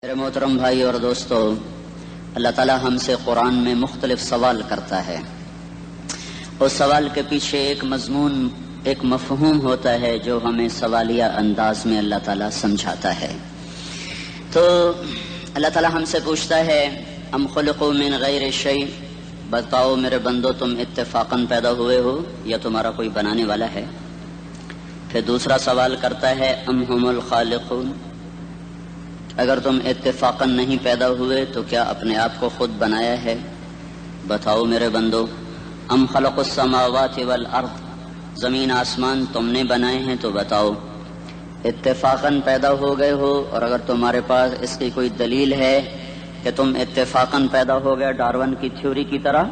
میرے محترم بھائی اور دوستو، اللہ تعالیٰ ہم سے قرآن میں مختلف سوال کرتا ہے. اس سوال کے پیچھے ایک مضمون، ایک مفہوم ہوتا ہے جو ہمیں سوالیہ انداز میں اللہ تعالیٰ سمجھاتا ہے. تو اللہ تعالیٰ ہم سے پوچھتا ہے ام خلقوا من غیر شیء، بتاؤ میرے بندو تم اتفاقاً پیدا ہوئے ہو یا تمہارا کوئی بنانے والا ہے. پھر دوسرا سوال کرتا ہے ام ہم الخالقون، اگر تم اتفاقاً نہیں پیدا ہوئے تو کیا اپنے آپ کو خود بنایا ہے؟ بتاؤ میرے بندو. ام خلق السماوات والارض، زمین آسمان تم نے بنائے ہیں تو بتاؤ اتفاقاً پیدا ہو گئے ہو، اور اگر تمہارے پاس اس کی کوئی دلیل ہے کہ تم اتفاقاً پیدا ہو گئے ڈارون کی تھیوری کی طرح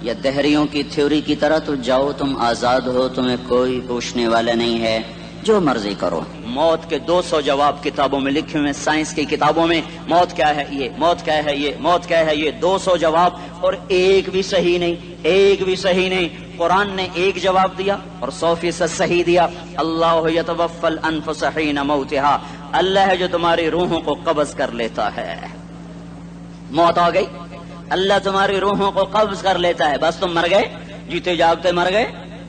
یا دہریوں کی تھیوری کی طرح، تو جاؤ تم آزاد ہو، تمہیں کوئی پوچھنے والا نہیں ہے، جو مرضی کرو. موت کے 200 جواب کتابوں میں لکھے ہوئے، سائنس کی کتابوں میں موت کیا ہے یہ، موت کیا ہے یہ، موت کیا ہے یہ، 200 جواب، اور ایک بھی صحیح نہیں، ایک بھی صحیح نہیں. قرآن نے ایک جواب دیا اور 100% صحیح دیا. اللہ یتوفی الانفس حین موتها، اللہ ہے جو تمہاری روحوں کو قبض کر لیتا ہے. موت آ گئی، اللہ تمہاری روحوں کو قبض کر لیتا ہے، بس تم مر گئے، جیتے جاگتے مر گئے،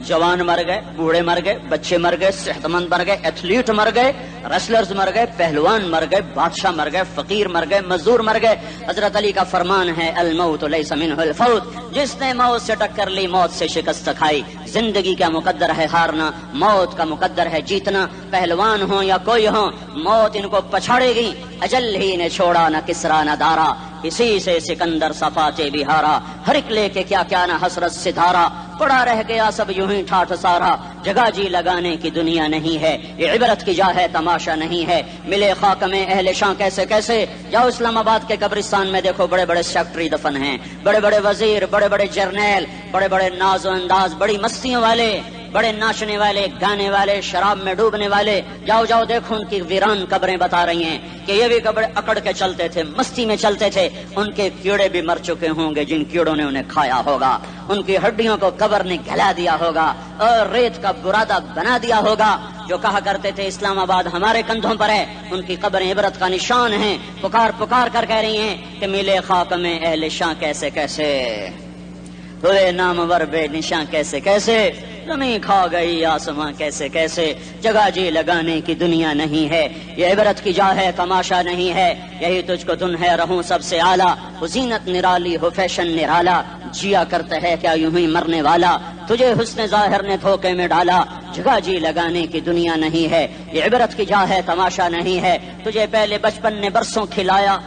جوان مر گئے، بوڑھے مر گئے، بچے مر گئے، صحت مند مر گئے، ایتھلیٹ مر گئے، ریسلرز مر گئے، پہلوان مر گئے، بادشاہ مر گئے، فقیر مر گئے، مزدور مر گئے. حضرت علی کا فرمان ہے الموت لیس منہ الفوت، جس نے موت سے ٹکر لی موت سے شکست کھائی. زندگی کا مقدر ہے ہارنا، موت کا مقدر ہے جیتنا. پہلوان ہوں یا کوئی ہوں، موت ان کو پچھاڑے گی. اجل ہی نے چھوڑا نہ کسرا نہ دارا، اسی سے سکندر صفاتے بہارا. ہر ایک لے کے کیا کیا نہ حسرت ستارہ، پڑا رہ گیا سب یوں ہی ٹھاٹھ سارا. جگہ جی لگانے کی دنیا نہیں ہے، یہ عبرت کی جا ہے تماشا نہیں ہے. ملے خاک میں اہل شاں کیسے کیسے، جاؤ اسلام آباد کے قبرستان میں دیکھو، بڑے بڑے سیکٹری دفن ہیں، بڑے بڑے وزیر، بڑے بڑے جرنیل، بڑے بڑے ناز و انداز، بڑی مستیوں والے، بڑے ناچنے والے، گانے والے، شراب میں ڈوبنے والے. جاؤ جاؤ دیکھو ان کی ویران قبریں بتا رہی ہیں کہ یہ بھی قبر اکڑ کے چلتے تھے، مستی میں چلتے تھے. ان کے کیڑے بھی مر چکے ہوں گے جن کیڑوں نے انہیں کھایا ہوگا. ان کی ہڈیوں کو قبر نے گلا دیا ہوگا اور ریت کا برادہ بنا دیا ہوگا. جو کہا کرتے تھے اسلام آباد ہمارے کندھوں پر ہے، ان کی قبریں عبرت کا نشان ہیں. پکار پکار کر کہہ رہی ہیں کہ ملے خاک میں اہل شاں کیسے کیسے، ہوئے نامور بے نشاں کیسے کیسے، زمین کھا گئی آسماں کیسے کیسے. جگہ جی لگانے کی دنیا نہیں ہے، یہ عبرت کی جا ہے تماشا نہیں ہے. یہی تجھ کو دن ہے رہوں سب سے اعلیٰ، وہ زینت نرالی ہو فیشن نرالا. جیا کرتا ہے کیا یوں ہی مرنے والا، تجھے حسن ظاہر نے دھوکے میں ڈالا. جگہ جی لگانے کی دنیا نہیں ہے، یہ عبرت کی جا ہے تماشا نہیں ہے. تجھے پہلے بچپن نے برسوں کھلایا،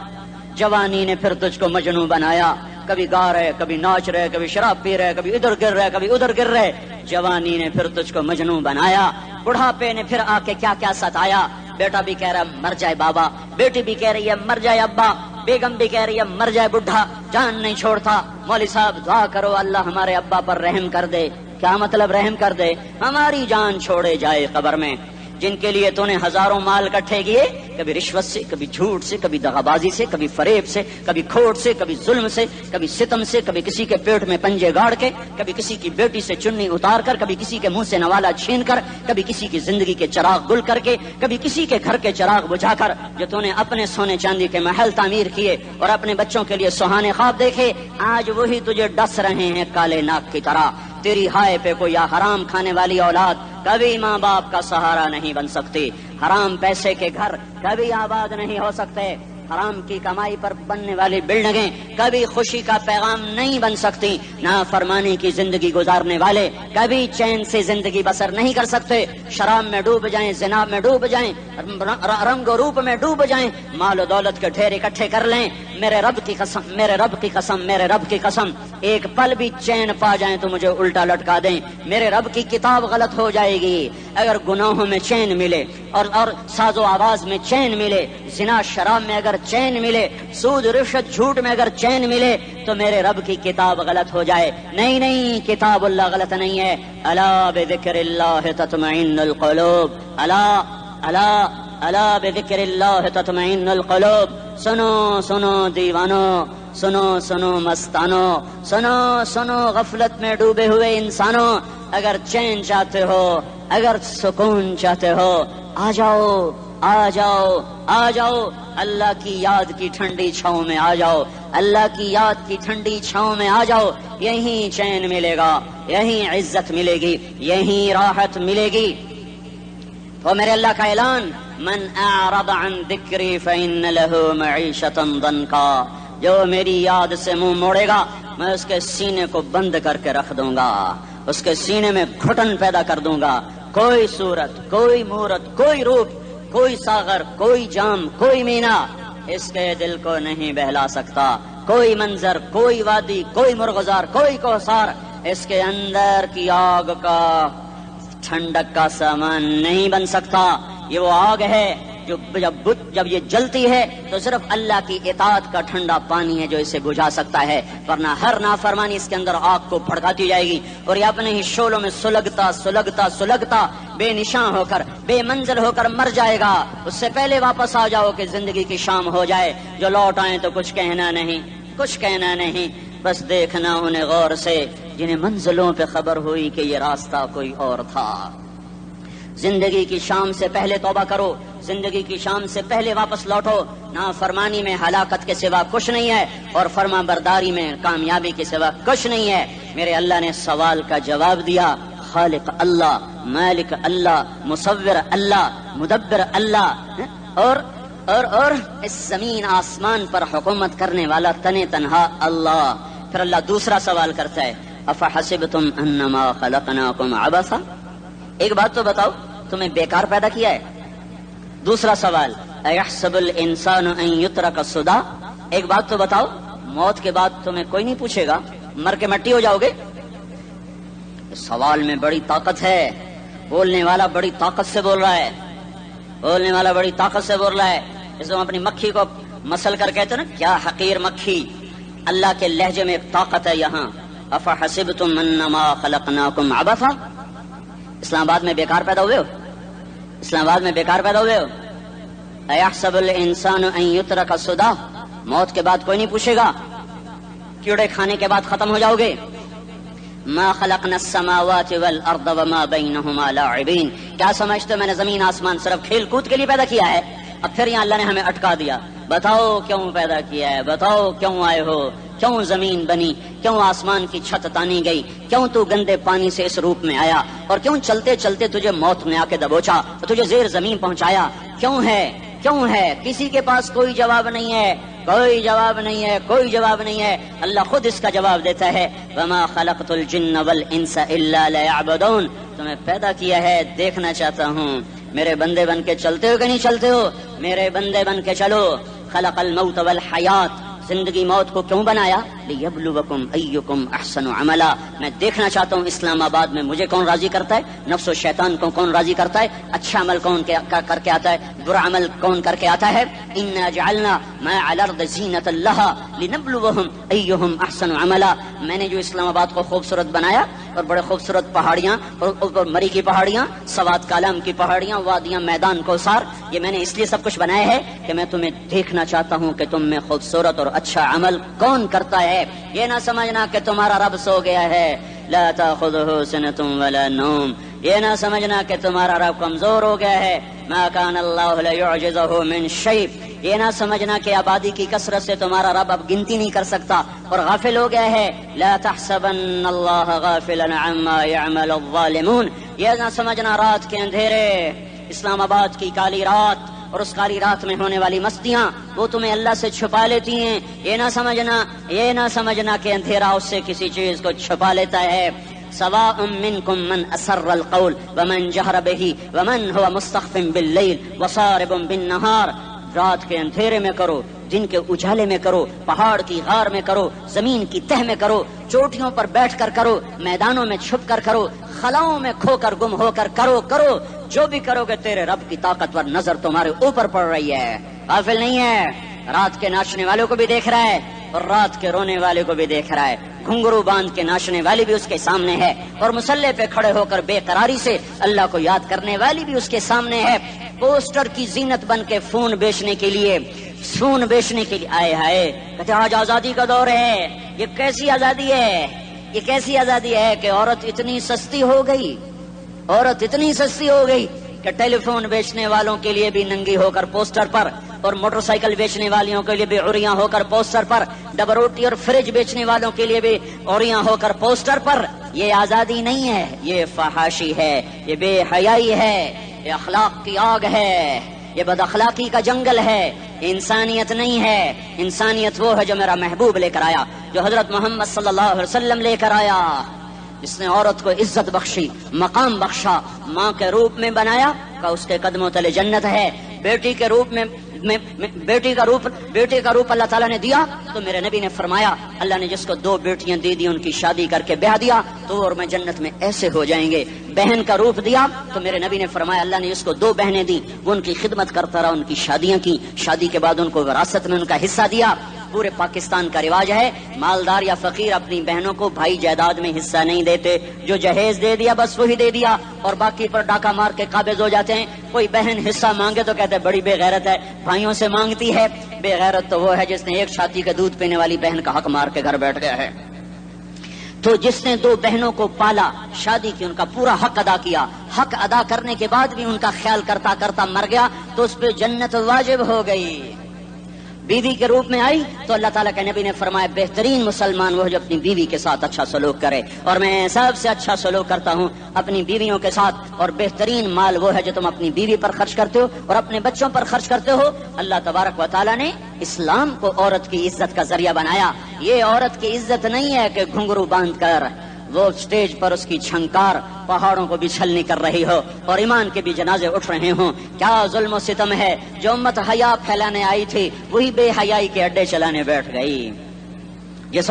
جوانی نے پھر تجھ کو مجنوں بنایا. کبھی گا رہے، کبھی ناچ رہے، کبھی شراب پی رہے، کبھی ادھر گر رہے، کبھی ادھر گر رہے. جوانی نے پھر تجھ کو مجنوں بنایا. بڑھاپے نے پھر آ کے کیا کیا ستایا. بیٹا بھی کہہ رہا مر جائے بابا، بیٹی بھی کہہ رہی ہے مر جائے ابا، بیگم بھی کہہ رہی ہے مر جائے بڈھا، جان نہیں چھوڑتا. مولوی صاحب دعا کرو اللہ ہمارے ابا پر رحم کر دے. کیا مطلب رحم کر دے؟ ہماری جان چھوڑے جائے قبر میں. جن کے لیے تو نے ہزاروں مال اکٹھے کیے، کبھی رشوت سے، کبھی جھوٹ سے، کبھی دغابازی سے، کبھی فریب سے، کبھی کھوٹ سے، کبھی ظلم سے، کبھی ستم سے، کبھی کسی کے پیٹ میں پنجے گاڑ کے، کبھی کسی کی بیٹی سے چنی اتار کر، کبھی کسی کے منہ سے نوالا چھین کر، کبھی کسی کی زندگی کے چراغ گل کر کے، کبھی کسی کے گھر کے چراغ بجھا کر. جو تو نے اپنے سونے چاندی کے محل تعمیر کیے اور اپنے بچوں کے لیے سہانے خواب دیکھے، آج وہی تجھے ڈس رہے ہیں کالے ناک کی طرح. تیری ہائے پہ کوئی حرام کھانے والی اولاد کبھی ماں باپ کا سہارا نہیں بن سکتی. حرام پیسے کے گھر کبھی آباد نہیں ہو سکتے. حرام کی کمائی پر بننے والی بلڈنگیں کبھی خوشی کا پیغام نہیں بن سکتی. نافرمانی کی زندگی گزارنے والے کبھی چین سے زندگی بسر نہیں کر سکتے. شراب میں ڈوب جائیں، زنا میں ڈوب جائیں، رنگ و روپ میں ڈوب جائیں، مال و دولت کے ڈھیر اکٹھے کر لیں، میرے رب کی قسم، میرے رب کی قسم، میرے رب کی قسم، ایک پل بھی چین پا جائیں تو مجھے الٹا لٹکا دیں. میرے رب کی کتاب غلط ہو جائے گی. اگر گناہوں میں چین ملے اور ساز و آواز میں چین ملے، زنا شراب میں اگر چین ملے، سود رشوت جھوٹ میں اگر چین ملے، تو میرے رب کی کتاب غلط ہو جائے. نہیں نہیں، کتاب اللہ غلط نہیں ہے. الا بذکر اللہ تطمئن القلوب، الا الا الا بذکر اللہ تطمئن القلوب. سنو سنو دیوانو، سنو سنو مستانو، سنو سنو غفلت میں ڈوبے ہوئے انسانوں. اگر چین چاہتے ہو، اگر سکون چاہتے ہو، آ جاؤ آ جاؤ آ جاؤ، اللہ کی یاد کی ٹھنڈی چھاؤں میں آ جاؤ، اللہ کی یاد کی ٹھنڈی چھاؤں میں آ جاؤ، یہیں چین ملے گا، یہیں عزت ملے گی، یہیں راحت ملے گی۔ تو میرے اللہ کا اعلان، من اعرض عن ذکری فإن له معیشۃ ضنکا، جو میری یاد سے منہ موڑے گا میں اس کے سینے کو بند کر کے رکھ دوں گا، اس کے سینے میں گھٹن پیدا کر دوں گا، کوئی صورت، کوئی مورت، کوئی روپ، کوئی ساغر، کوئی جام، کوئی مینا اس کے دل کو نہیں بہلا سکتا، کوئی منظر، کوئی وادی، کوئی مرغزار، کوئی کوثر اس کے اندر کی آگ کا ٹھنڈک کا سامان نہیں بن سکتا۔ یہ وہ آگ ہے جو جب یہ جلتی ہے تو صرف اللہ کی اطاعت کا ٹھنڈا پانی ہے جو اسے بجھا سکتا ہے، ورنہ ہر نافرمانی اس کے اندر آگ کو بھڑکاتی جائے گی اور یہ اپنے ہی شعلوں میں سلگتا سلگتا سلگتا بے نشاں ہو کر، بے منزل ہو کر مر جائے گا۔ اس سے پہلے واپس آ جاؤ کہ زندگی کی شام ہو جائے، جو لوٹ آئیں تو کچھ کہنا نہیں، کچھ کہنا نہیں، بس دیکھنا انہیں غور سے جنہیں منزلوں پہ خبر ہوئی کہ یہ راستہ کوئی اور تھا۔ زندگی کی شام سے پہلے توبہ کرو، زندگی کی شام سے پہلے واپس لوٹو۔ نافرمانی میں ہلاکت کے سوا کچھ نہیں ہے اور فرما برداری میں کامیابی کے سوا کچھ نہیں ہے۔ میرے اللہ نے سوال کا جواب دیا، خالق اللہ، مالک اللہ، مصور اللہ، مدبر اللہ، اور اس زمین آسمان پر حکومت کرنے والا تنے تنہا اللہ۔ پھر اللہ دوسرا سوال کرتا ہے، افحسبتم انما خلقناکم عبثا، ایک بات تو بتاؤ، تمہیں بیکار پیدا کیا ہے؟ دوسرا سوال، ایحسب الانسان ان یترک سدی، ایک بات تو بتاؤ، موت کے بعد تمہیں کوئی نہیں پوچھے گا، مر کے مٹی ہو جاؤ گے؟ سوال میں بڑی طاقت ہے، بولنے والا بڑی طاقت سے بول رہا ہے، بولنے والا بڑی طاقت سے بول رہا ہے۔ اس کو اپنی مکھی کو مسل کر کہتے نا، کیا حقیر مکھی، اللہ کے لہجے میں ایک طاقت ہے یہاں۔ افحسبتم انما خلقناکم عبثا، اسلام آباد میں بیکار پیدا ہوئے ہو؟ اسلام آباد میں بیکار پیدا ہوئے ہو؟ ایحسب الانسان ان یترک سدی، موت کے بعد کوئی نہیں پوچھے گا، کیڑے کھانے کے بعد ختم ہو جاؤ گے۔ ما خلقنا السماوات والارض وما بینہما لاعبین، کیا سمجھتے ہو میں نے زمین آسمان صرف کھیل کود کے لیے پیدا کیا ہے؟ اب پھر یہاں اللہ نے ہمیں اٹکا دیا، بتاؤ کیوں پیدا کیا ہے، بتاؤ کیوں آئے ہو، کیوں زمین بنی، کیوں آسمان کی چھت تانی گئی، کیوں تو گندے پانی سے اس روپ میں آیا، اور کیوں چلتے چلتے تجھے موت نے آ کے دبوچا اور تجھے زیر زمین پہنچایا، کیوں ہے، کیوں ہے؟ کسی کے پاس کوئی جواب نہیں ہے، کوئی جواب نہیں ہے، کوئی جواب نہیں ہے، اللہ خود اس کا جواب دیتا ہے، وما خلقت الجن والانس الا لیعبدون، تمہیں پیدا کیا ہے دیکھنا چاہتا ہوں میرے بندے بن کے چلتے ہو کہ نہیں چلتے ہو، میرے بندے بن کے چلو۔ خلق الموت والحیات، زندگی موت کو کیوں بنایا؟ لیبلوکم ایکم احسن عملا، میں دیکھنا چاہتا ہوں اسلام آباد میں مجھے کون راضی کرتا ہے، نفس و شیطان کو کون راضی کرتا ہے، اچھا عمل کون کر کے آتا ہے، برا عمل کون کر کے آتا ہے۔ انا جعلنا ما علی الارض زینۃ لها لنبلوہم ایہم احسن عملا، میں نے جو اسلام آباد کو خوبصورت بنایا اور بڑے خوبصورت پہاڑیاں اور اوپر مری کی پہاڑیاں، سوات کالام کی پہاڑیاں، وادیاں، میدان کوثر، یہ میں نے اس لیے سب کچھ بنایا ہے کہ میں تمہیں دیکھنا چاہتا ہوں کہ تم میں خوبصورت اور اچھا عمل کون کرتا ہے۔ یہ نہ سمجھنا کہ تمہارا رب سو گیا ہے، لا تاخذہ سنۃ ولا نوم، یہ نہ سمجھنا کہ تمہارا رب کمزور ہو گیا ہے، ما کان اللہ لیعجزہ من شیء، یہ نہ سمجھنا کہ آبادی کی کثرت سے تمہارا رب اب گنتی نہیں کر سکتا اور غافل ہو گیا ہے، لا تحسبن اللہ غافلا عما يعمل الظالمون، یہ نہ سمجھنا رات کے اندھیرے، اسلام آباد کی کالی رات اور اس کالی رات میں ہونے والی مستیاں وہ تمہیں اللہ سے چھپا لیتی ہیں، یہ نہ سمجھنا کہ اندھیرا اس سے کسی چیز کو چھپا لیتا ہے۔ سواء منکم من اسر القول ومن جہر به ومن هو مستخف باللیل وصارب بالنہار، رات کے اندھیرے میں کرو، دن کے اجالے میں کرو، پہاڑ کی غار میں کرو، زمین کی تہ میں کرو، چوٹیوں پر بیٹھ کر کرو، میدانوں میں چھپ کر کرو، خلاؤں میں کھو کر گم ہو کر کرو، جو بھی کرو گے تیرے رب کی طاقتور نظر تمہارے اوپر پڑ رہی ہے، غافل نہیں ہے، رات کے ناچنے والوں کو بھی دیکھ رہا ہے اور رات کے رونے والے کو بھی دیکھ رہا ہے، گھنگرو باندھ کے ناچنے والی بھی اس کے سامنے ہے اور مسلح پہ کھڑے ہو کر بے قراری سے اللہ کو یاد کرنے والی بھی اس کے سامنے ہے، پوسٹر کی زینت بن کے فون بیچنے کے لیے آئے ہائے، کہتے آج آزادی کا دور ہے، یہ کیسی آزادی ہے، یہ کیسی آزادی ہے کہ عورت اتنی سستی ہو گئی کہ ٹیلی فون بیچنے والوں کے لیے بھی ننگی ہو کر پوسٹر پر، اور موٹر سائیکل بیچنے والیوں کے لیے بھی عریاں ہو کر پوسٹر پر، ڈبل روٹی اور فریج بیچنے والوں کے لیے بھی عریاں ہو کر پوسٹر پر. یہ آزادی نہیں ہے، یہ فحاشی ہے، یہ بے حیائی ہے، یہ اخلاق کی آگ ہے، یہ بد اخلاقی کا جنگل ہے. انسانیت نہیں ہے. انسانیت وہ ہے جو میرا محبوب لے کر آیا، جو حضرت محمد صلی اللہ علیہ وسلم لے کر آیا، جس نے عورت کو عزت بخشی، مقام بخشا، ماں کے روپ میں بنایا کہ اس کے قدموں تلے جنت ہے. بیٹی کے روپ میں بیٹی کا روپ اللہ تعالیٰ نے دیا تو میرے نبی نے فرمایا اللہ نے جس کو 2 بیٹیاں دے دی ان کی شادی کر کے بیاہ دیا تو اور میں جنت میں ایسے ہو جائیں گے. بہن کا روپ دیا تو میرے نبی نے فرمایا اللہ نے جس کو 2 بہنیں دی وہ ان کی خدمت کرتا رہا، ان کی شادیاں کی، شادی کے بعد ان کو وراثت میں ان کا حصہ دیا. پورے پاکستان کا رواج ہے مالدار یا فقیر اپنی بہنوں کو بھائی جائیداد میں حصہ نہیں دیتے، جو جہیز دے دیا بس وہی دے دیا اور باقی پر ڈاکہ مار کے قابض ہو جاتے ہیں. کوئی بہن حصہ مانگے تو کہتے ہیں بڑی بے غیرت ہے، بھائیوں سے مانگتی ہے. بے غیرت تو وہ ہے جس نے ایک چھاتی کے دودھ پینے والی بہن کا حق مار کے گھر بیٹھ گیا ہے. تو جس نے 2 بہنوں کو پالا، شادی کی، ان کا پورا حق ادا کیا، حق ادا کرنے کے بعد بھی ان کا خیال کرتا کرتا مر گیا تو اس پہ جنت واجب ہو گئی. بیوی کے روپ میں آئی تو اللہ تعالیٰ کے نبی نے فرمایا بہترین مسلمان وہ جو اپنی بیوی کے ساتھ اچھا سلوک کرے، اور میں سب سے اچھا سلوک کرتا ہوں اپنی بیویوں کے ساتھ. اور بہترین مال وہ ہے جو تم اپنی بیوی پر خرچ کرتے ہو اور اپنے بچوں پر خرچ کرتے ہو. اللہ تبارک و تعالیٰ نے اسلام کو عورت کی عزت کا ذریعہ بنایا. یہ عورت کی عزت نہیں ہے کہ گھنگرو باندھ کر وہ سٹیج پر اس کی چھنکار پہاڑوں کو بھی چھلنی کر رہی ہو اور ایمان کے بھی جنازے اٹھ رہے ہوں. کیا ظلم و ستم ہے. جو امت حیا پھیلانے آئی تھی وہی بے حیائی کے اڈے چلانے بیٹھ گئی. جس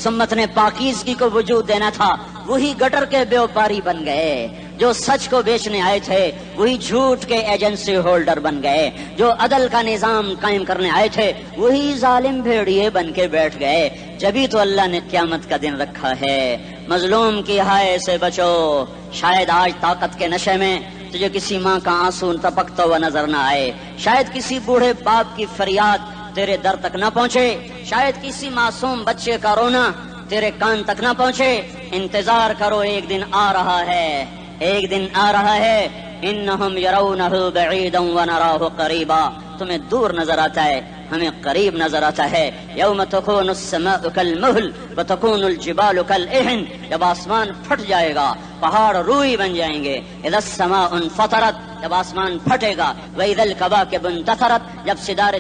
امت نے پاکیزگی کو وجود دینا تھا وہی گٹر کے بیوپاری بن گئے. جو سچ کو بیچنے آئے تھے وہی جھوٹ کے ایجنسی ہولڈر بن گئے. جو عدل کا نظام قائم کرنے آئے تھے وہی ظالم بھیڑیے بن کے بیٹھ گئے. جبھی تو اللہ نے قیامت کا دن رکھا ہے. مظلوم کی ہائے سے بچو. شاید آج طاقت کے نشے میں تجھے کسی ماں کا آنسو ٹپکتا ہوا نظر نہ آئے، شاید کسی بوڑھے باپ کی فریاد تیرے در تک نہ پہنچے، شاید کسی معصوم بچے کا رونا تیرے کان تک نہ پہنچے. انتظار کرو، ایک دن آ رہا ہے، ایک دن آ رہا ہے. انہم یرونہ بعیدا ونراہ قریبا. تمہیں دور نظر آتا ہے، ہمیں قریب نظر آتا ہے. یوم تکون السماء کالمہل وتکون الجبال کالعہن. جب آسمان پھٹ جائے گا پہاڑ روئی بن جائیں گے. اذا السماء انفطرت. جب آسمان پھٹے گا. واذا الکواکب انتثرت. جب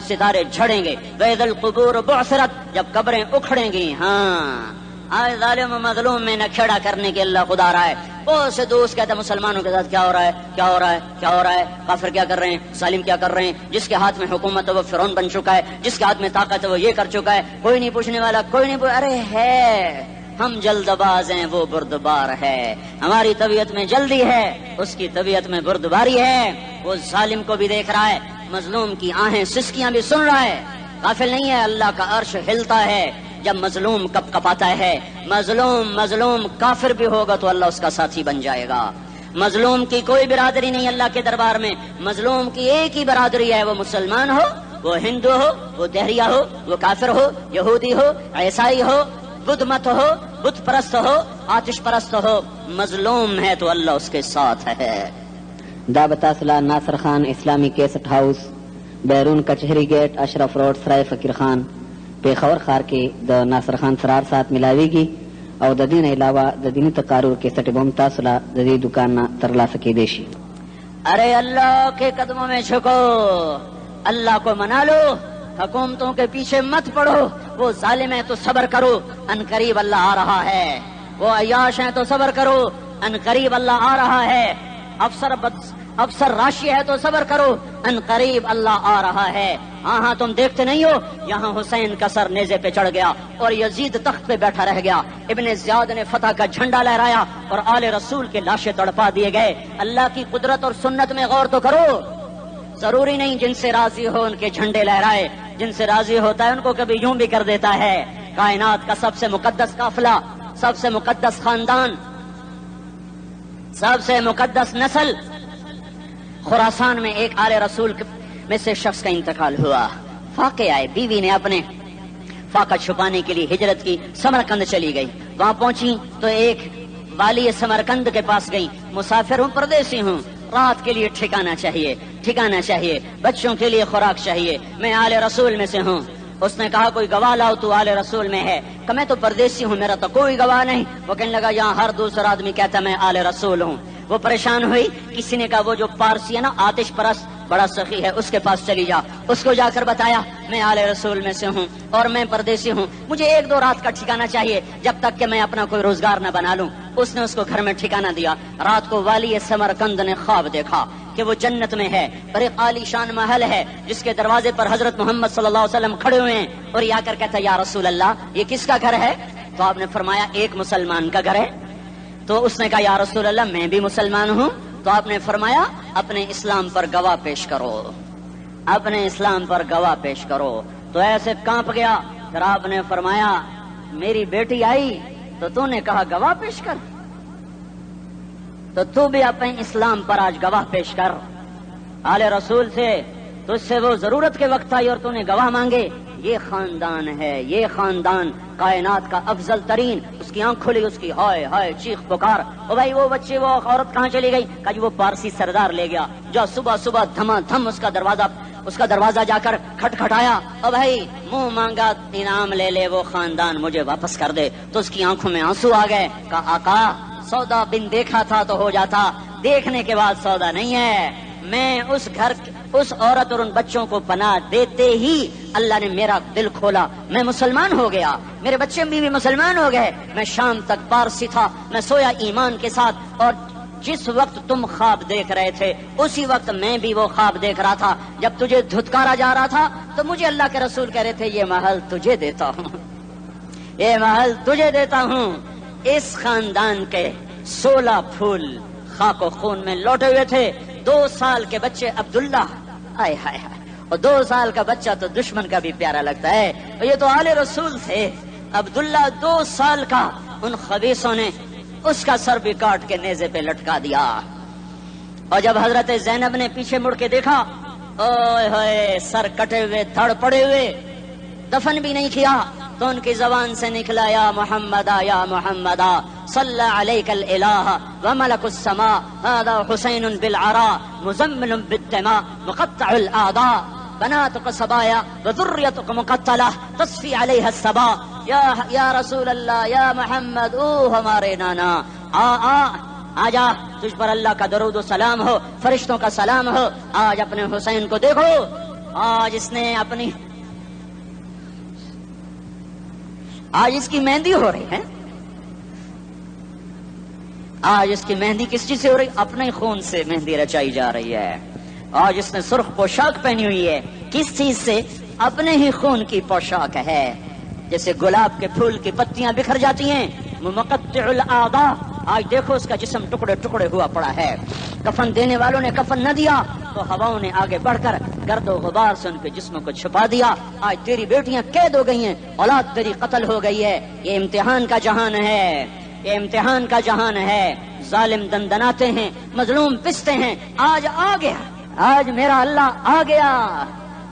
ستارے جھڑیں گے. واذا القبور بعثرت. جب قبریں اکھڑیں گی. ہاں آج ظالم و مظلوم میں نہ کھڑا کرنے کے اللہ خدا رہا ہے. بہت سے دوست کہتے ہیں مسلمانوں کے ساتھ کیا ہو رہا ہے، کیا ہو رہا ہے، کیا ہو رہا ہے، کافر کیا کر رہے ہیں، ظالم کیا کر رہے ہیں. جس کے ہاتھ میں حکومت ہے وہ فرعون بن چکا ہے، جس کے ہاتھ میں طاقت ہے وہ یہ کر چکا ہے. کوئی نہیں پوچھنے والا، کوئی نہیں ارے ہے ہم جلد باز ہیں، وہ بردبار ہے. ہماری طبیعت میں جلدی ہے، اس کی طبیعت میں بردباری ہے. وہ ظالم کو بھی دیکھ رہا ہے، مظلوم کی آہیں سسکیاں بھی سن رہا ہے. غافل نہیں ہے. اللہ کا عرش ہلتا ہے جب مظلوم کپ کپاتا ہے. مظلوم کافر بھی ہوگا تو اللہ اس کا ساتھی بن جائے گا. مظلوم کی کوئی برادری نہیں اللہ کے دربار میں. مظلوم کی ایک ہی برادری ہے، وہ مسلمان ہو، وہ ہندو ہو، وہ دہریہ ہو، وہ کافر ہو، یہودی ہو، عیسائی ہو، بدھ مت ہو، بت پرست ہو، آتش پرست ہو. مظلوم ہے تو اللہ اس کے ساتھ ہے. دا بتاسلا ناصر خان اسلامی کیسٹ ہاؤس، بیرون کچہری گیٹ، اشرف روڈ، سرائے فقیر خان، پیښور ښار کې د ناصر خان سرار سات ملاویږي او د دې نه علاوه د دیني تقارر کیسټ به هم تاسو له د دې دکان نه ترلاسه کیدی شي. ارے اللہ کے قدموں میں جھکو، اللہ کو منا لو، حکومتوں کے پیچھے مت پڑو. وہ ظالم ہے تو صبر کرو، ان قریب اللہ آ رہا ہے. وہ عیاش ہیں تو صبر کرو، ان قریب اللہ آ رہا ہے. افسر راشی ہے تو صبر کرو، ان قریب اللہ آ رہا ہے. ہاں تم دیکھتے نہیں ہو یہاں حسین کا سر نیزے پہ چڑھ گیا اور یزید تخت پہ بیٹھا رہ گیا. ابن زیاد نے فتح کا جھنڈا لہرایا اور آل رسول کے لاشیں تڑپا دیے گئے. اللہ کی قدرت اور سنت میں غور تو کرو. ضروری نہیں جن سے راضی ہو ان کے جھنڈے لہرائے، جن سے راضی ہوتا ہے ان کو کبھی یوں بھی کر دیتا ہے. کائنات کا سب سے مقدس قافلہ، سب سے مقدس خاندان، سب سے مقدس نسل، خراسان میں ایک آل رسول میں سے شخص کا انتقال ہوا. فاقے آئے، بیوی نے اپنے فاقہ چھپانے کے لیے ہجرت کی، سمرقند چلی گئی. وہاں پہنچی تو ایک والی سمرقند کے پاس گئی. مسافر ہوں، پردیسی ہوں، رات کے لیے ٹھکانا چاہیے، ٹھکانا چاہیے، بچوں کے لیے خوراک چاہیے۔ میں آل رسول میں سے ہوں۔ اس نے کہا کوئی گواہ لاؤ، تو آل رسول میں ہے؟ کہ میں تو پردیسی ہوں، میرا تو کوئی گواہ نہیں۔ وہ کہنے لگا یہاں ہر دوسرا آدمی کہتا میں آل رسول ہوں۔ وہ پریشان ہوئی، کسی نے کہا وہ جو پارسی ہے نا آتش پرست بڑا سخی ہے، اس کے پاس چلی جا۔ اس کو جا کر بتایا میں آل رسول میں سے ہوں اور میں پردیسی ہوں، مجھے 1-2 رات کا ٹھکانہ چاہیے جب تک کہ میں اپنا کوئی روزگار نہ بنا لوں۔ اس نے اس کو گھر میں ٹھکانہ دیا۔ رات کو والی سمرقند نے خواب دیکھا کہ وہ جنت میں ہے اور ایک عالی شان محل ہے جس کے دروازے پر حضرت محمد صلی اللہ علیہ وسلم کھڑے ہوئے ہیں، اور یہ آ کر کہتا یا رسول اللہ یہ کس کا گھر ہے؟ تو آپ نے فرمایا ایک مسلمان کا گھر ہے۔ تو اس نے کہا یا رسول اللہ میں بھی مسلمان ہوں۔ تو آپ نے فرمایا اپنے اسلام پر گواہ پیش کرو، اپنے اسلام پر گواہ پیش کرو۔ تو ایسے کانپ گیا۔ پھر آپ نے فرمایا میری بیٹی آئی تو تو نے کہا گواہ پیش کر، تو بھی اپنے اسلام پر آج گواہ پیش کر۔ آل رسول سے تجھ سے وہ ضرورت کے وقت آئی اور تو نے گواہ مانگے۔ یہ خاندان ہے، یہ خاندان کائنات کا افضل ترین۔ اس کی آنکھ کھلی، اس کی ہائے ہائے چیخ پکار، او بھائی وہ بچے وہ عورت کہاں چلی گئی؟ کہا جی وہ پارسی سردار لے گیا۔ جو صبح صبح دھما دھم اس کا دروازہ جا کر کھٹکھٹایا، او بھائی منہ مانگا انعام لے لے، وہ خاندان مجھے واپس کر دے۔ تو اس کی آنکھوں میں آنسو آ گئے۔ کہا آقا سودا بن دیکھا تھا تو ہو جاتا، دیکھنے کے بعد سودا نہیں ہے۔ میں اس گھر اس عورت اور ان بچوں کو پناہ دیتے ہی اللہ نے میرا دل کھولا، میں مسلمان ہو گیا، میرے بچے بھی مسلمان ہو گئے۔ میں شام تک پارسی تھا، میں سویا ایمان کے ساتھ، اور جس وقت تم خواب دیکھ رہے تھے اسی وقت میں بھی وہ خواب دیکھ رہا تھا۔ جب تجھے دھتکارا جا رہا تھا تو مجھے اللہ کے رسول کہہ رہے تھے یہ محل تجھے دیتا ہوں، یہ محل تجھے دیتا ہوں۔ اس خاندان کے 16 پھول خاک و خون میں لوٹے ہوئے تھے۔ 2 سال کے بچے عبداللہ، ہائے ہائے ہائے، اور 2 سال کا بچہ تو دشمن کا بھی پیارا لگتا ہے، اور یہ تو آل رسول تھے۔ عبداللہ 2 سال کا، ان خبیثوں نے اس کا سر بھی کاٹ کے نیزے پہ لٹکا دیا۔ اور جب حضرت زینب نے پیچھے مڑ کے دیکھا، اوئے ہوئے سر کٹے ہوئے، دھڑ پڑے ہوئے، دفن بھی نہیں کیا، تو ان کی زبان سے نکلا یا محمدا یا محمدا صلی علیک الالہ وملک السماء هذا حسین بالعراء مزمل بالدماء مقطع الاعضاء بناتك صبايا وذريتك مقتلہ تصفی علیہ الصبا۔ یا رسول اللہ یا محمد، او ہمارے نانا، آ جا، تجھ پر اللہ کا درود و سلام ہو، فرشتوں کا سلام ہو۔ آج اپنے حسین کو دیکھو، آج اس کی مہندی ہو رہی ہے۔ آج اس کی مہندی کس چیز سے ہو رہی؟ اپنے خون سے مہندی رچائی جا رہی ہے۔ آج اس نے سرخ پوشاک پہنی ہوئی ہے، کس چیز سے؟ اپنے ہی خون کی پوشاک ہے۔ جیسے گلاب کے پھول کی پتیاں بکھر جاتی ہیں، مقطع الاعضاء، آج دیکھو اس کا جسم ٹکڑے ٹکڑے ہوا پڑا ہے۔ کفن دینے والوں نے کفن نہ دیا تو ہواؤں نے آگے بڑھ کر گرد و غبار سے ان کے جسموں کو چھپا دیا۔ آج تیری بیٹیاں قید ہو گئی ہیں، اولاد تیری قتل ہو گئی ہے۔ یہ امتحان کا جہان ہے، یہ امتحان کا جہان ہے۔ ظالم دندناتے ہیں، مظلوم پستے ہیں۔ آج آ گیا، آج میرا اللہ آ گیا۔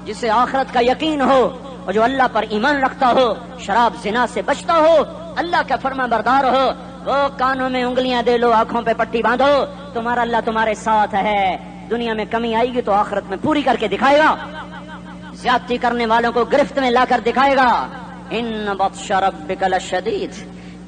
جسے آخرت کا یقین ہو اور جو اللہ پر ایمان رکھتا ہو، شراب زنا سے بچتا ہو، اللہ کا فرما بردار ہو، وہ کانوں میں انگلیاں دے لو، آنکھوں پہ پٹی باندھو، تمہارا اللہ تمہارے ساتھ ہے۔ دنیا میں کمی آئے گی تو آخرت میں پوری کر کے دکھائے گا۔ زیادتی کرنے والوں کو گرفت میں لا کر دکھائے گا۔ ان بطش ربک لشدید،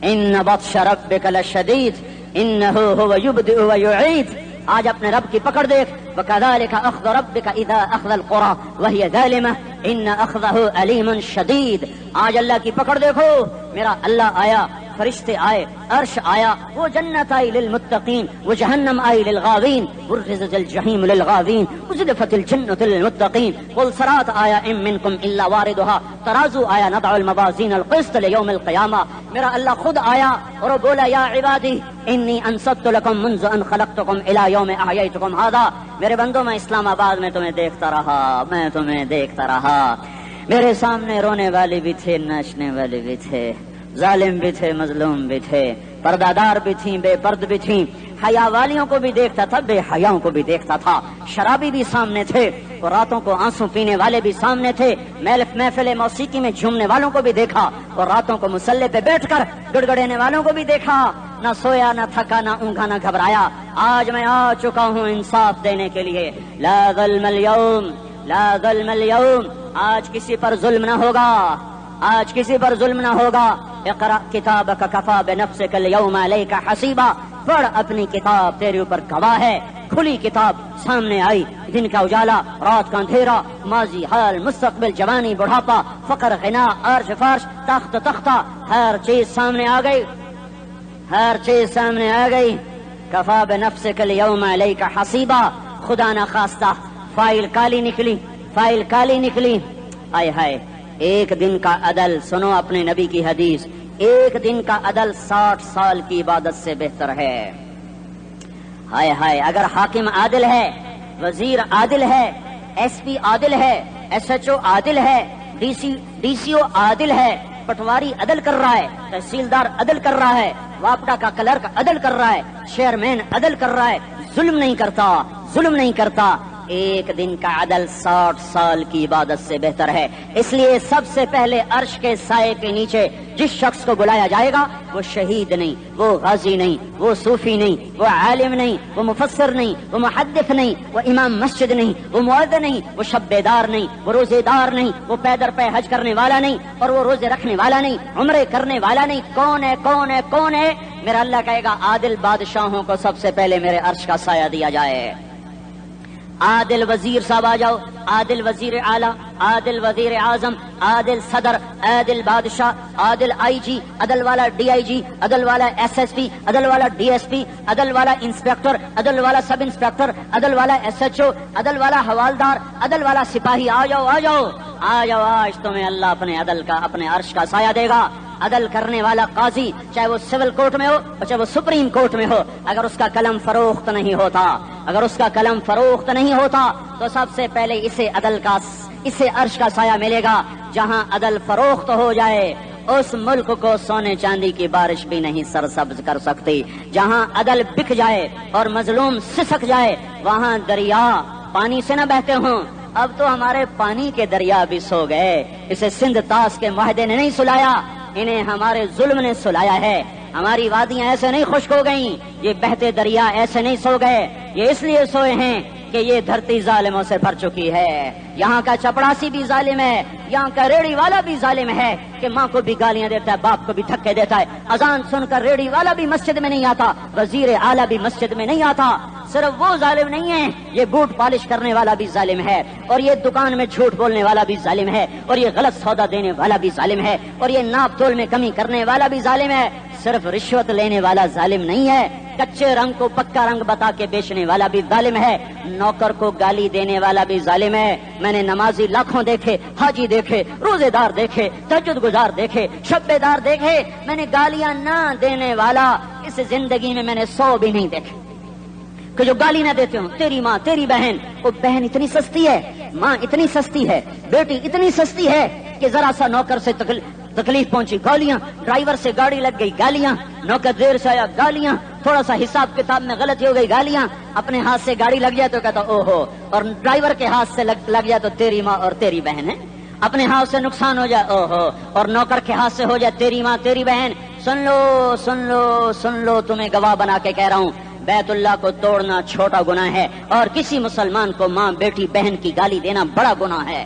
ان بطش ربک لشدید انہ هو یبدئ ویعید۔ آج اپنے رب کی پکڑ دیکھ، وکذالک اخذ ربک اذا اخذ القری وہی ظالمہ ان اخذہ علیم شدید۔ آج اللہ کی پکڑ دیکھو، میرا اللہ آیا، فرشتے آئے، عرش آیا، وہ جنت آئی للمتقین، وہ جہنم آئی للغاوین، برزت الجحیم للغاوین، ازلفت الجنۃ للمتقین، قل صراط آیا ام منکم الا واردها، ترازو آیا نضع الموازین القسط لیوم القیامہ۔ میرا اللہ خود آیا اور بولا یا عبادی انی انصت لکم منذ ان خلقتکم الی یوم احییتکم ھذا۔ میرے بندوں، میں اسلام آباد میں تمہیں دیکھتا رہا، میں تمہیں دیکھتا رہا۔ میرے سامنے رونے والے بھی تھے، ناچنے والے بھی تھے، ظالم بھی تھے، مظلوم بھی تھے، پردہ دار بھی تھیں، بے پرد بھی تھیں، حیا والیوں کو بھی دیکھتا تھا، بے حیاؤں کو بھی دیکھتا تھا، شرابی بھی سامنے تھے اور راتوں کو آنسو پینے والے بھی سامنے تھے، محفل موسیقی میں جھومنے والوں کو بھی دیکھا اور راتوں کو مصلی پہ بیٹھ کر گڑگڑانے والوں کو بھی دیکھا۔ نہ سویا نہ تھکا نہ اونگا نہ گھبرایا. آج میں آ چکا ہوں انصاف دینے کے لیے. لا ظلم اليوم لا ظلم اليوم. آج کسی پر ظلم نہ ہوگا, آج کسی پر ظلم نہ ہوگا. اقرأ کتابک کفا بنفسک اليوم علیک حسیبا. پڑھ اپنی کتاب, تیرے اوپر گواہ ہے. کھلی کتاب سامنے آئی, دن کا اجالا, رات کا اندھیرا, ماضی حال مستقبل, جوانی بڑھاپا, فقر غنا, عرش فرش, تخت تختہ, ہر چیز سامنے آ گئی, ہر چیز سامنے آ گئی. کفا بنفسک اليوم علیک حسیبا. خدا نہ خواستہ فائل کالی نکلی, فائل کالی نکلی. آئے ہائے, ایک دن کا عدل, سنو اپنے نبی کی حدیث, ایک دن کا عدل 60 سال کی عبادت سے بہتر ہے. ہائے ہائے, اگر حاکم عادل ہے, وزیر عادل ہے, ایس پی عادل ہے, ایس ایچ او عادل ہے, ڈی سی او عادل ہے, پٹواری عدل کر رہا ہے, تحصیلدار عدل کر رہا ہے, واپڈا کا کلرک عدل کر رہا ہے, چیئرمین عدل کر رہا ہے, ظلم نہیں کرتا, ظلم نہیں کرتا, ایک دن کا عدل 60 سال کی عبادت سے بہتر ہے. اس لیے سب سے پہلے عرش کے سائے کے نیچے جس شخص کو بلایا جائے گا وہ شہید نہیں, وہ غازی نہیں, وہ صوفی نہیں, وہ عالم نہیں, وہ مفسر نہیں, وہ محدث نہیں, وہ امام مسجد نہیں, وہ مؤذن نہیں, وہ شب بیدار نہیں, وہ روزے دار نہیں, وہ پیدر پہ حج کرنے والا نہیں, اور وہ روزے رکھنے والا نہیں, عمرے کرنے والا نہیں. کون ہے, کون ہے, کون ہے؟ میرا اللہ کہے گا عادل بادشاہوں کو سب سے پہلے میرے عرش کا سایہ دیا جائے. عادل وزیر صاحب آ جاؤ, عادل وزیر اعلیٰ, عادل وزیر اعظم, عادل صدر, عادل بادشاہ, عادل آئی جی, عدل والا ڈی آئی جی, عدل والا ایس ایس پی, عدل والا ڈی ایس پی, عدل والا انسپیکٹر, عدل والا سب انسپیکٹر, عدل والا ایس ایچ او, عدل والا حوالدار, عدل والا سپاہی. آ جاؤ آ جاؤ آ جاؤ, آج تمہیں اللہ اپنے عدل کا, اپنے عرش کا سایہ دے گا. عدل کرنے والا قاضی, چاہے وہ سول کورٹ میں ہو اور چاہے وہ سپریم کورٹ میں ہو, اگر اس کا قلم فروخت نہیں ہوتا, اگر اس کا قلم فروخت نہیں ہوتا تو سب سے پہلے اسے عدل کا, اسے عرش کا سایہ ملے گا. جہاں عدل فروخت ہو جائے اس ملک کو سونے چاندی کی بارش بھی نہیں سرسبز کر سکتی. جہاں عدل بک جائے اور مظلوم سسک جائے وہاں دریا پانی سے نہ بہتے ہوں. اب تو ہمارے پانی کے دریا بھی سو گئے. اسے سندھ تاس کے معاہدے نے نہیں سلایا, انہیں ہمارے ظلم نے سلایا ہے. ہماری وادیاں ایسے نہیں خشک ہو گئیں, یہ بہتے دریا ایسے نہیں سو گئے. یہ اس لیے سوئے ہیں کہ یہ دھرتی ظالموں سے بھر چکی ہے. یہاں کا چپڑاسی بھی ظالم ہے, یہاں کا ریڑھی والا بھی ظالم ہے کہ ماں کو بھی گالیاں دیتا ہے, باپ کو بھی دھکے دیتا ہے. اذان سن کر ریڑھی والا بھی مسجد میں نہیں آتا, وزیر اعلیٰ بھی مسجد میں نہیں آتا. صرف وہ ظالم نہیں ہے, یہ بوٹ پالش کرنے والا بھی ظالم ہے, اور یہ دکان میں جھوٹ بولنے والا بھی ظالم ہے, اور یہ غلط سودا دینے والا بھی ظالم ہے, اور یہ ناپ تول میں کمی کرنے والا بھی ظالم ہے. صرف رشوت لینے والا ظالم نہیں ہے, کچے رنگ کو پکا رنگ بتا کے بیچنے والا بھی ظالم ہے, نوکر کو گالی دینے والا بھی ظالم ہے. میں نے نمازی لاکھوں دیکھے, حاجی دیکھے, روزے دار دیکھے, تہجد گزار دیکھے, شب بیدار دیکھے, میں نے گالیاں نہ دینے والا اس زندگی میں نے 100 بھی نہیں دیکھے کہ جو گالی نہ دیتے ہوں. تیری ماں, تیری بہن, وہ بہن اتنی سستی ہے, ماں اتنی سستی ہے, بیٹی اتنی سستی ہے کہ ذرا سا نوکر سے تکلیف پہنچی گالیاں, ڈرائیور سے گاڑی لگ گئی گالیاں, نوکر دیر سے آیا گالیاں, تھوڑا سا حساب کتاب میں غلطی ہو گئی گالیاں, اپنے ہاتھ سے گاڑی لگ جائے تو کہتا او ہو, اور ڈرائیور کے ہاتھ سے لگ جائے تو تیری ماں اور تیری بہن ہے. اپنے ہاتھ سے نقصان ہو جائے او ہو, اور نوکر کے ہاتھ سے ہو جائے تیری ماں تیری بہن. سن لو سن لو سن لو, تمہیں گواہ بنا کے کہہ رہا ہوں, بیت اللہ کو توڑنا چھوٹا گناہ ہے, اور کسی مسلمان کو ماں بیٹی بہن کی گالی دینا بڑا گناہ ہے.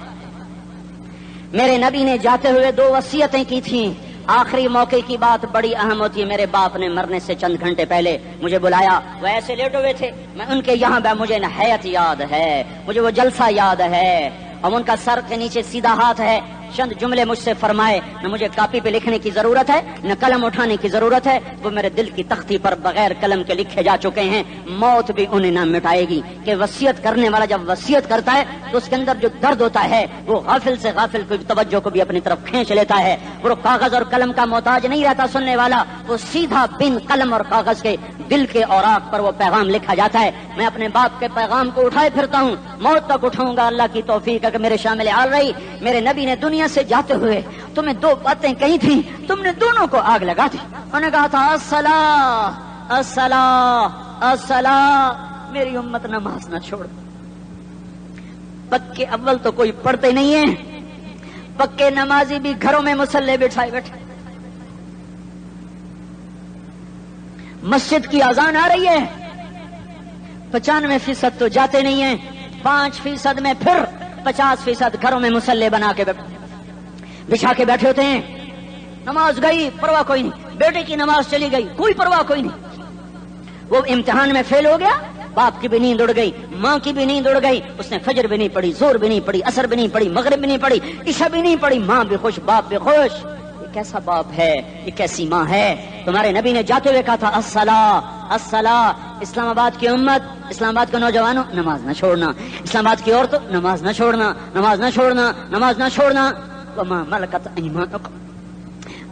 میرے نبی نے جاتے ہوئے 2 وصیتیں کی تھیں. آخری موقع کی بات بڑی اہم ہوتی ہے. میرے باپ نے مرنے سے چند گھنٹے پہلے مجھے بلایا, وہ ایسے لیٹے ہوئے تھے, میں ان کے یہاں مجھے نہایت یاد ہے, مجھے وہ جلسہ یاد ہے, اور ان کا سر کے نیچے سیدھا ہاتھ ہے. چند جملے مجھ سے فرمائے, نہ مجھے کاپی پہ لکھنے کی ضرورت ہے نہ قلم اٹھانے کی ضرورت ہے, وہ میرے دل کی تختی پر بغیر قلم کے لکھے جا چکے ہیں. موت بھی انہیں نہ مٹائے گی کہ وصیت کرنے والا جب وصیت کرتا ہے تو اس کے اندر جو درد ہوتا ہے وہ غافل سے غافل کی توجہ کو بھی اپنی طرف کھینچ لیتا ہے. وہ کاغذ اور قلم کا محتاج نہیں رہتا سننے والا, وہ سیدھا بن قلم اور کاغذ کے دل کے اوراق پر وہ پیغام لکھا جاتا ہے. میں اپنے باپ کے پیغام کو اٹھائے پھرتا ہوں, موت تک اٹھاؤں گا, اللہ کی توفیق ہے کہ میرے شامل حال رہی. میرے نبی نے دنیا سے جاتے ہوئے تمہیں 2 باتیں کہی تھی, تم نے دونوں کو آگ لگا دی. انہوں نے کہا تھا الصلاۃ الصلاۃ الصلاۃ, میری امت نماز نہ چھوڑ. پکے اول تو کوئی پڑھتے نہیں ہے, پکے نمازی بھی گھروں میں مصلے بٹھائے بیٹھے. مسجد کی اذان آ رہی ہے، 95% تو جاتے نہیں ہیں، 5% میں پھر 50% گھروں میں مسلح بنا کے بچھا کے بیٹھے ہوتے ہیں. نماز گئی پرواہ کوئی نہیں، بیٹے کی نماز چلی گئی کوئی پرواہ کوئی نہیں. وہ امتحان میں فیل ہو گیا، باپ کی بھی نیند اڑ گئی، ماں کی بھی نیند اڑ گئی، اس نے فجر بھی نہیں پڑھی، زور بھی نہیں پڑھی، عصر بھی نہیں پڑھی، مغرب بھی نہیں پڑھی، عشاء بھی نہیں پڑھی، ماں بھی خوش باپ بھی خوش. یہ کیسا باپ ہے، یہ کیسی ماں ہے؟ تمہارے نبی نے جاتے ہوئے کہا تھا الصلاۃ الصلاۃ. اسلام آباد کی امت، اسلام آباد کے نوجوانوں، نماز نہ چھوڑنا. اسلام آباد کی عورتوں، نماز نہ چھوڑنا، نماز نہ چھوڑنا، نماز نہ چھوڑنا. وما ملکت ایمانکم،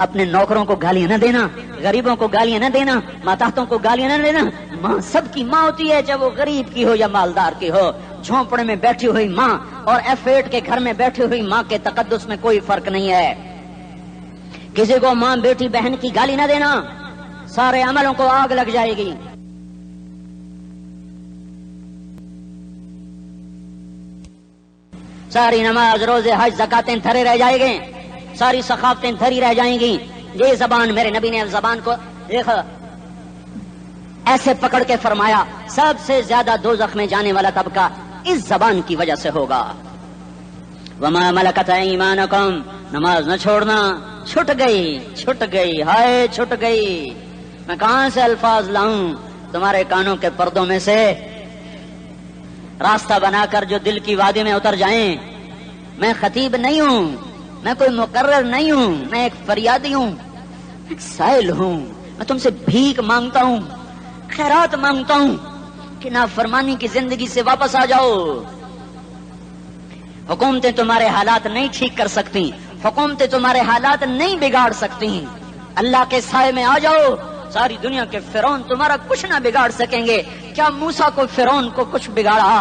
اپنے نوکروں کو گالیاں نہ دینا، غریبوں کو گالیاں نہ دینا، ماتحتوں کو گالیاں نہ دینا. ماں سب کی ماں ہوتی ہے، چاہے وہ غریب کی ہو یا مالدار کی ہو. جھونپڑے میں بیٹھی ہوئی ماں اور F8 کے گھر میں بیٹھی ہوئی ماں کے تقدس میں کوئی فرق نہیں ہے. کسی کو ماں بیٹی بہن کی گالی نہ دینا، سارے عملوں کو آگ لگ جائے گی. ساری نماز روزے حج زکاتیں دھرے رہ جائیں گے، ساری ثقافتیں دھری رہ جائیں گی. یہ زبان، میرے نبی نے زبان کو دیکھا ایسے پکڑ کے فرمایا سب سے زیادہ دوزخ میں جانے والا طبقہ اس زبان کی وجہ سے ہوگا. وما ملکت ایمانکم، نماز نہ چھوڑنا. چھٹ گئی ہائے چھٹ گئی. میں کہاں سے الفاظ لاؤں تمہارے کانوں کے پردوں میں سے راستہ بنا کر جو دل کی وادی میں اتر جائیں. میں خطیب نہیں ہوں، میں کوئی مقرر نہیں ہوں، میں ایک فریادی ہوں، ایک سائل ہوں. میں تم سے بھیک مانگتا ہوں، خیرات مانگتا ہوں کہ نافرمانی کی زندگی سے واپس آ جاؤ. حکومتیں تمہارے حالات نہیں ٹھیک کر سکتی، حکومتیں تمہارے حالات نہیں بگاڑ سکتی. اللہ کے سائے میں آ جاؤ. ساری دنیا کے فرعون تمہارا کچھ نہ بگاڑ سکیں گے. کیا موسیٰ کو فرعون کو کچھ بگاڑا؟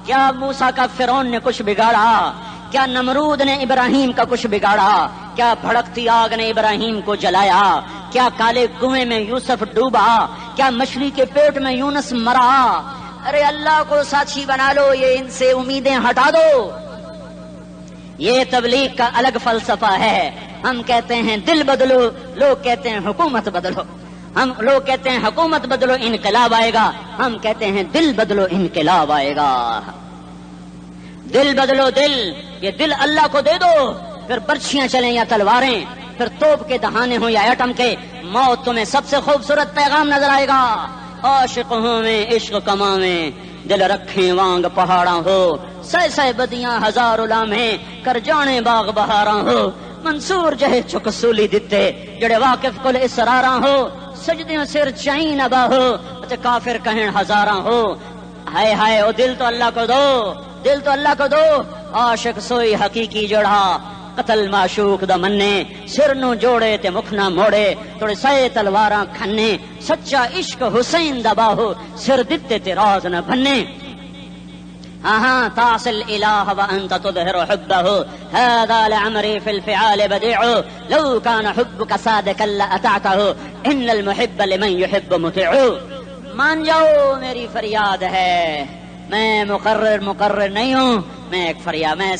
کیا موسیٰ کا فرعون نے کچھ بگاڑا؟ کیا نمرود نے ابراہیم کا کچھ بگاڑا؟ کیا بھڑکتی آگ نے ابراہیم کو جلایا؟ کیا کالے کنویں میں یوسف ڈوبا؟ کیا مچھلی کے پیٹ میں یونس مرا؟ ارے اللہ کو ساتھی بنا لو، یہ ان سے امیدیں ہٹا دو. یہ تبلیغ کا الگ فلسفہ ہے. ہم کہتے ہیں دل بدلو، لوگ کہتے ہیں حکومت بدلو. لوگ کہتے ہیں حکومت بدلو انقلاب آئے گا، ہم کہتے ہیں دل بدلو انقلاب آئے گا. دل بدلو دل، یہ دل اللہ کو دے دو. پھر برچھیاں چلیں یا تلواریں، پھر توپ کے دہانے ہوں یا ایٹم کے، موت تمہیں سب سے خوبصورت پیغام نظر آئے گا. عاشق ہوں میں عشق کماویں، دل رکھیں وانگ پہاڑاں ہو، سہ بدیاں ہزار لامہیں کر جانے باغ بہاراں ہو. منصور جہے چک سولی دتے جڑے واقف کل اسراراں ہو، سجدیاں سر چائیں نبا ہو تے کافر کہیں ہزاراں ہو. ہائے ہائے او دل تو اللہ کو دو، دل تو اللہ کو دو. عاشق سوئی حقیقی جڑا، قتل معشوق دا مننے، سر نو جوڑے تے مکھ نہ موڑے، تھوڑے سائے تلواراں کھنے، سچا عشق حسین دا باہو، سر دتے تے راز نہ بھنے. ہاں تعص الالہ وانت تظہر حبہ، هذا لعمری فی الفعال بدیع، لو کان حبک صادقا لأطعتہ، ان المحب لمن یحب مطیع. مان جاؤ میری فریاد ہے، میں مقرر نہیں ہوں، میں ایک فریاد، میں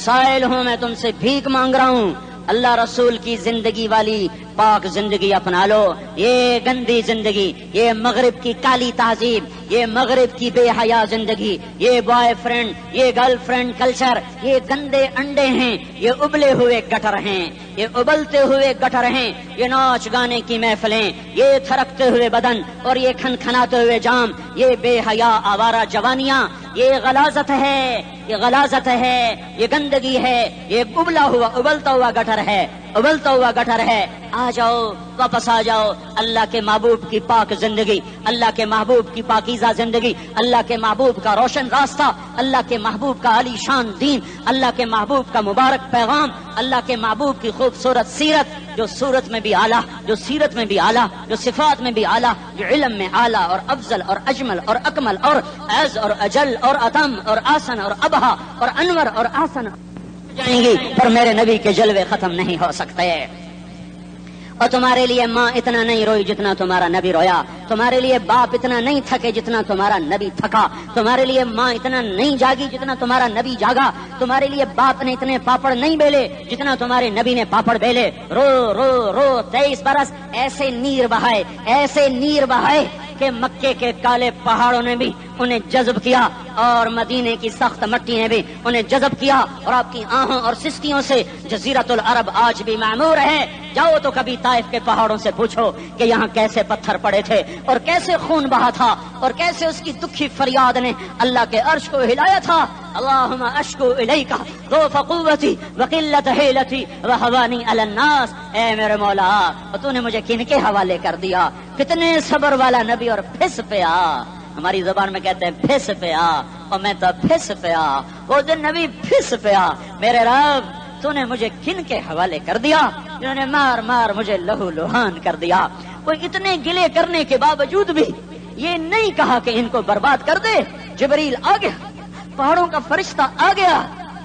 سائل ہوں، میں تم سے بھیک مانگ رہا ہوں. اللہ رسول کی زندگی والی پاک زندگی اپنا لو. یہ گندی زندگی، یہ مغرب کی کالی تہذیب، یہ مغرب کی بے حیا زندگی، یہ بوائے فرینڈ، یہ گرل فرینڈ کلچر، یہ گندے انڈے ہیں، یہ ابلے ہوئے گٹر ہیں، یہ ابلتے ہوئے گٹر ہیں. یہ ناچ گانے کی محفلیں، یہ تھرکتے ہوئے بدن اور یہ کھنکھناتے ہوئے جام، یہ بے حیا آوارہ جوانیاں، یہ غلاظت ہے، یہ غلاظت ہے، یہ گندگی ہے، یہ ابلتا ہوا گٹر ہے، ابلتا ہوا گٹر ہے. آ جاؤ، واپس آ جاؤ. اللہ کے محبوب کی پاک زندگی، اللہ کے محبوب کی پاکیزہ زندگی، اللہ کے محبوب کا روشن راستہ، اللہ کے محبوب کا علی شان دین، اللہ کے محبوب کا مبارک پیغام، اللہ کے محبوب کی خوبصورت سیرت، جو صورت میں بھی اعلیٰ، جو سیرت میں بھی اعلیٰ، جو صفات میں بھی اعلیٰ، جو علم میں اعلیٰ اور افضل اور اجمل اور اکمل اور اعز اور اجل اور اتم اور آسن اور ابہا اور انور اور آسن جائیں گی، پر میرے نبی کے جلوے ختم نہیں ہو سکتے. اور تمہارے لیے ماں اتنا نہیں روئی جتنا تمہارا نبی رویا، تمہارے لیے باپ اتنا نہیں تھکے جتنا تمہارا نبی تھکا، تمہارے لیے ماں اتنا نہیں جاگی جتنا تمہارا نبی جاگا، تمہارے لیے باپ نے اتنے پاپڑ نہیں بیلے جتنا تمہارے نبی نے پاپڑ بیلے۔ رو رو رو 23 برس ایسے نیر بہائے، ایسے نیر بہائے کہ مکے کے کالے پہاڑوں نے بھی انہیں جذب کیا اور مدینے کی سخت مٹی نے بھی انہیں جذب کیا، اور آپ کی آہوں اور سستیوں سے جزیرت العرب آج بھی معمور ہے۔ جاؤ تو کبھی طائف کے پہاڑوں سے پوچھو کہ یہاں کیسے پتھر پڑے تھے اور کیسے خون بہا تھا اور کیسے اس کی دکھی فریاد نے اللہ کے عرش کو ہلایا تھا۔ اللہم اشکو الیک ضعف قوتی وقلت حیلتی وہوانی علی الناس، اے میرے مولا تو نے مجھے کن کے حوالے کر دیا؟ کتنے صبر والا نبی اور پھس پیا، ہماری زبان میں کہتے ہیں پھس پیا، اور میں تو پھس پیا، وہ دن نبی پھس پیا۔ میرے رب تو نے مجھے کن کے حوالے کر دیا جنہوں نے مار مار مجھے لہو لہان کر دیا؟ وہ اتنے گلے کرنے کے باوجود بھی یہ نہیں کہا کہ ان کو برباد کر دے۔ جبریل آ گیا، پہاڑوں کا فرشتہ آ گیا،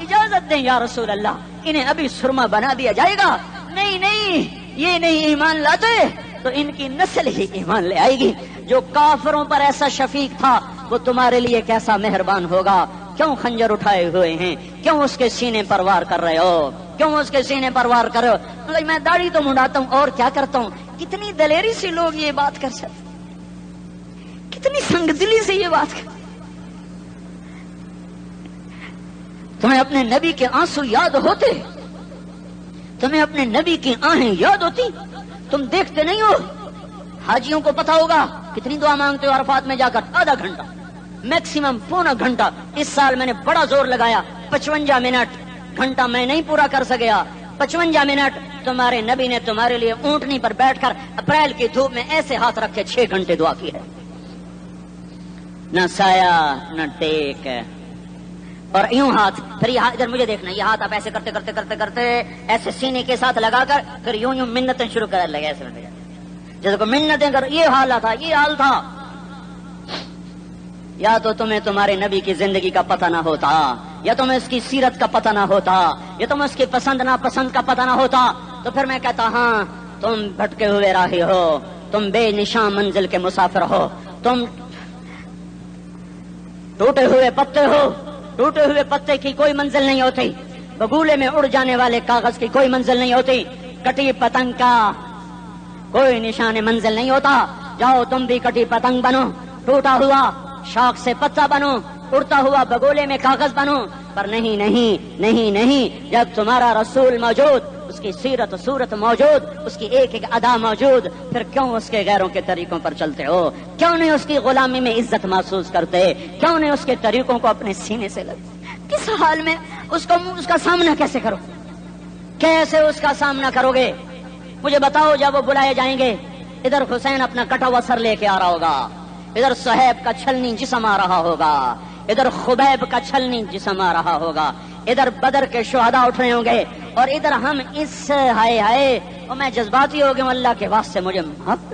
اجازت دیں یا رسول اللہ، انہیں ابھی سرما بنا دیا جائے گا۔ نہیں نہیں، یہ نہیں ایمان لاتے تو ان کی نسل ہی ایمان لے آئے گی۔ جو کافروں پر ایسا شفیق تھا وہ تمہارے لیے کیسا مہربان ہوگا۔ کیوں خنجر اٹھائے ہوئے ہیں؟ کیوں اس کے سینے پر وار کر رہے ہو؟ کیوں اس کے سینے پر وار کر رہے ہو؟ میں داڑھی تو منڈاتا ہوں اور کیا کرتا ہوں۔ کتنی دلیری سے لوگ یہ بات کر سکتے، کتنی سنگ دلی سے یہ بات کر۔ تمہیں اپنے نبی کے آنسو یاد ہوتے؟ تمہیں اپنے نبی کی آہیں یاد ہوتی؟ تم دیکھتے نہیں ہو؟ حاجیوں کو پتا ہوگا کتنی دعا مانگتے ہو عرفات میں جا کر؟ آدھا گھنٹہ، میکسیمم پونا گھنٹہ۔ اس سال میں نے بڑا زور لگایا، 55 منٹ، گھنٹہ میں نہیں پورا کر سکیا۔ 55 منٹ تمہارے نبی نے تمہارے لیے اونٹنی پر بیٹھ کر اپریل کی دھوپ میں ایسے ہاتھ رکھے 6 گھنٹے دعا کی ہے۔ نہ سایہ نہ ٹیک، اور یوں ہاتھ، پھر یہ ادھر مجھے دیکھنا، یہ ہاتھ آپ ایسے کرتے کرتے کرتے کرتے ایسے سینے کے ساتھ لگا کر پھر یوں یوں منتیں شروع کر لگے، ایسے جیسے کو منتیں کر۔ یہ حال تھا، یہ حال تھا۔ یا تو تمہیں تمہارے نبی کی زندگی کا پتہ نہ ہوتا، یا تمہیں اس کی سیرت کا پتہ نہ ہوتا، یا تمہیں اس کی پسند ناپسند کا پتہ نہ ہوتا، تو پھر میں کہتا ہاں تم بھٹکے ہوئے راہی ہو، تم بے نشان منزل کے مسافر ہو، تم ٹوٹے ہوئے پتے ہو۔ ٹوٹے ہوئے پتے کی کوئی منزل نہیں ہوتی، بگولے میں اڑ جانے والے کاغذ کی کوئی منزل نہیں ہوتی، کٹی پتنگ کا کوئی نشان منزل نہیں ہوتا۔ جاؤ تم بھی کٹی پتنگ بنو، ٹوٹا ہوا شاخ سے پتا بنو، اڑتا ہوا بگولے میں کاغذ بنو، پر نہیں نہیں نہیں نہیں، جب تمہارا رسول موجود، اس کی سیرت صورت موجود، اس کی ایک ایک ادا موجود، پھر کیوں اس کے غیروں کے طریقوں پر چلتے ہو؟ کیوں نہیں اس کی غلامی میں عزت محسوس کرتے؟ کیوں نہیں اس کے طریقوں کو اپنے سینے سے لگتے؟ کس حال میں اس کا سامنا کیسے کرو؟ کیسے اس کا سامنا کرو گے؟ مجھے بتاؤ، جب وہ بلائے جائیں گے، ادھر حسین اپنا کٹا ہوا سر لے کے آ رہا ہوگا، ادھر صہیب کا چھلنی جسم آ رہا ہوگا، ادھر خبیب کا چھلنی جسم آ رہا ہوگا، ادھر بدر کے شہداء اٹھ رہے ہوں گے، اور ادھر ہم اس ہائے ہائے، اور میں جذباتی ہو گیا ہوں، اللہ کے واسطے مجھے معاف۔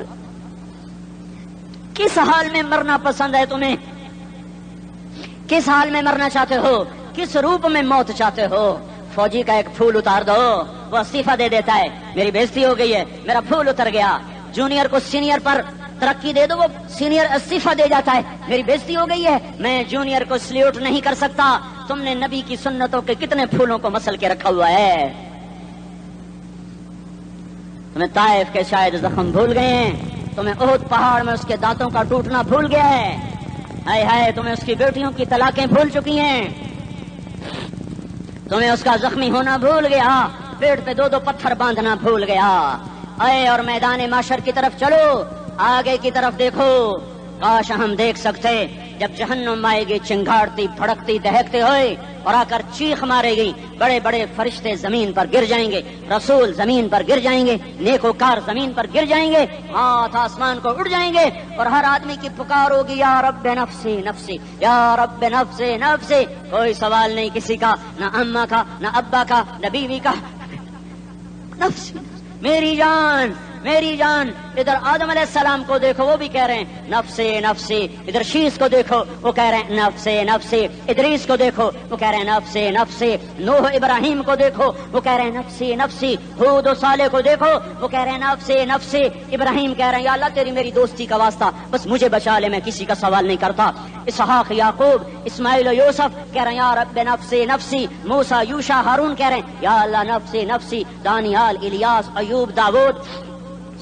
کس حال میں مرنا پسند ہے تمہیں؟ کس حال میں مرنا چاہتے ہو؟ کس روپ میں موت چاہتے ہو؟ فوجی کا ایک پھول اتار دو، وہ استعفیٰ دے دیتا ہے، میری بےزتی ہو گئی ہے، میرا پھول اتر گیا۔ جونیئر کو سینئر پر ترقی دے دو، وہ سینئر استعفیٰ دے جاتا ہے، میری بےزتی ہو گئی ہے، میں جونیئر کو سلیوٹ نہیں کر سکتا۔ تم نے نبی کی سنتوں کے کتنے پھولوں کو مسل کے رکھا ہوا ہے؟ تمہیں طائف کے شاید زخم بھول گئے ہیں، تمہیں احد پہاڑ میں اس کے دانتوں کا ٹوٹنا بھول گیا ہے، ہائے ہائے تمہیں اس کی بیٹیوں کی طلاقیں بھول چکی ہیں، تمہیں اس کا زخمی ہونا بھول گیا، پیٹ پہ 2 پتھر باندھنا بھول گیا۔ اے اور میدان معاشر کی طرف چلو، آگے کی طرف دیکھو۔ کاش ہم دیکھ سکتے جب جہنم آئے گی چنگاڑتی بھڑکتی دہکتے ہوئے اور آ کر چیخ مارے گی، بڑے بڑے فرشتے زمین پر گر جائیں گے، رسول زمین پر گر جائیں گے، نیکوکار زمین پر گر جائیں گے، ہاتھ آسمان کو اڑ جائیں گے، اور ہر آدمی کی پکار ہوگی یا رب نفسی نفسی، یا رب نفسی نفسی۔ کوئی سوال نہیں کسی کا، نہ اماں کا، نہ ابا کا، نہ بیوی کا، نفسی میری جان میری جان. ادھر آدم علیہ السلام کو دیکھو وہ بھی کہہ رہے ہیں نفسی نفسی. ادھر شیس کو دیکھو وہ کہہ رہے ہیں نفسی نفسی. ادریس کو دیکھو وہ کہہ رہے ہیں نفسی نفسی. نوح ابراہیم کو دیکھو وہ کہہ رہے ہیں نفسی نفسی. ہود و صالح کو دیکھو وہ کہہ رہے ہیں نفسی نفسی. ابراہیم کہہ رہے ہیں یا اللہ تیری میری دوستی کا واسطہ بس مجھے بچا لے, میں کسی کا سوال نہیں کرتا. اسحاق یعقوب اسماعیل و یوسف کہہ رہے ہیں یا رب نفسی نفسی. موسیٰ یوشع ہارون کہہ رہے ہیں یا اللہ نفسی نفسی. دانیال الیاس ایوب داود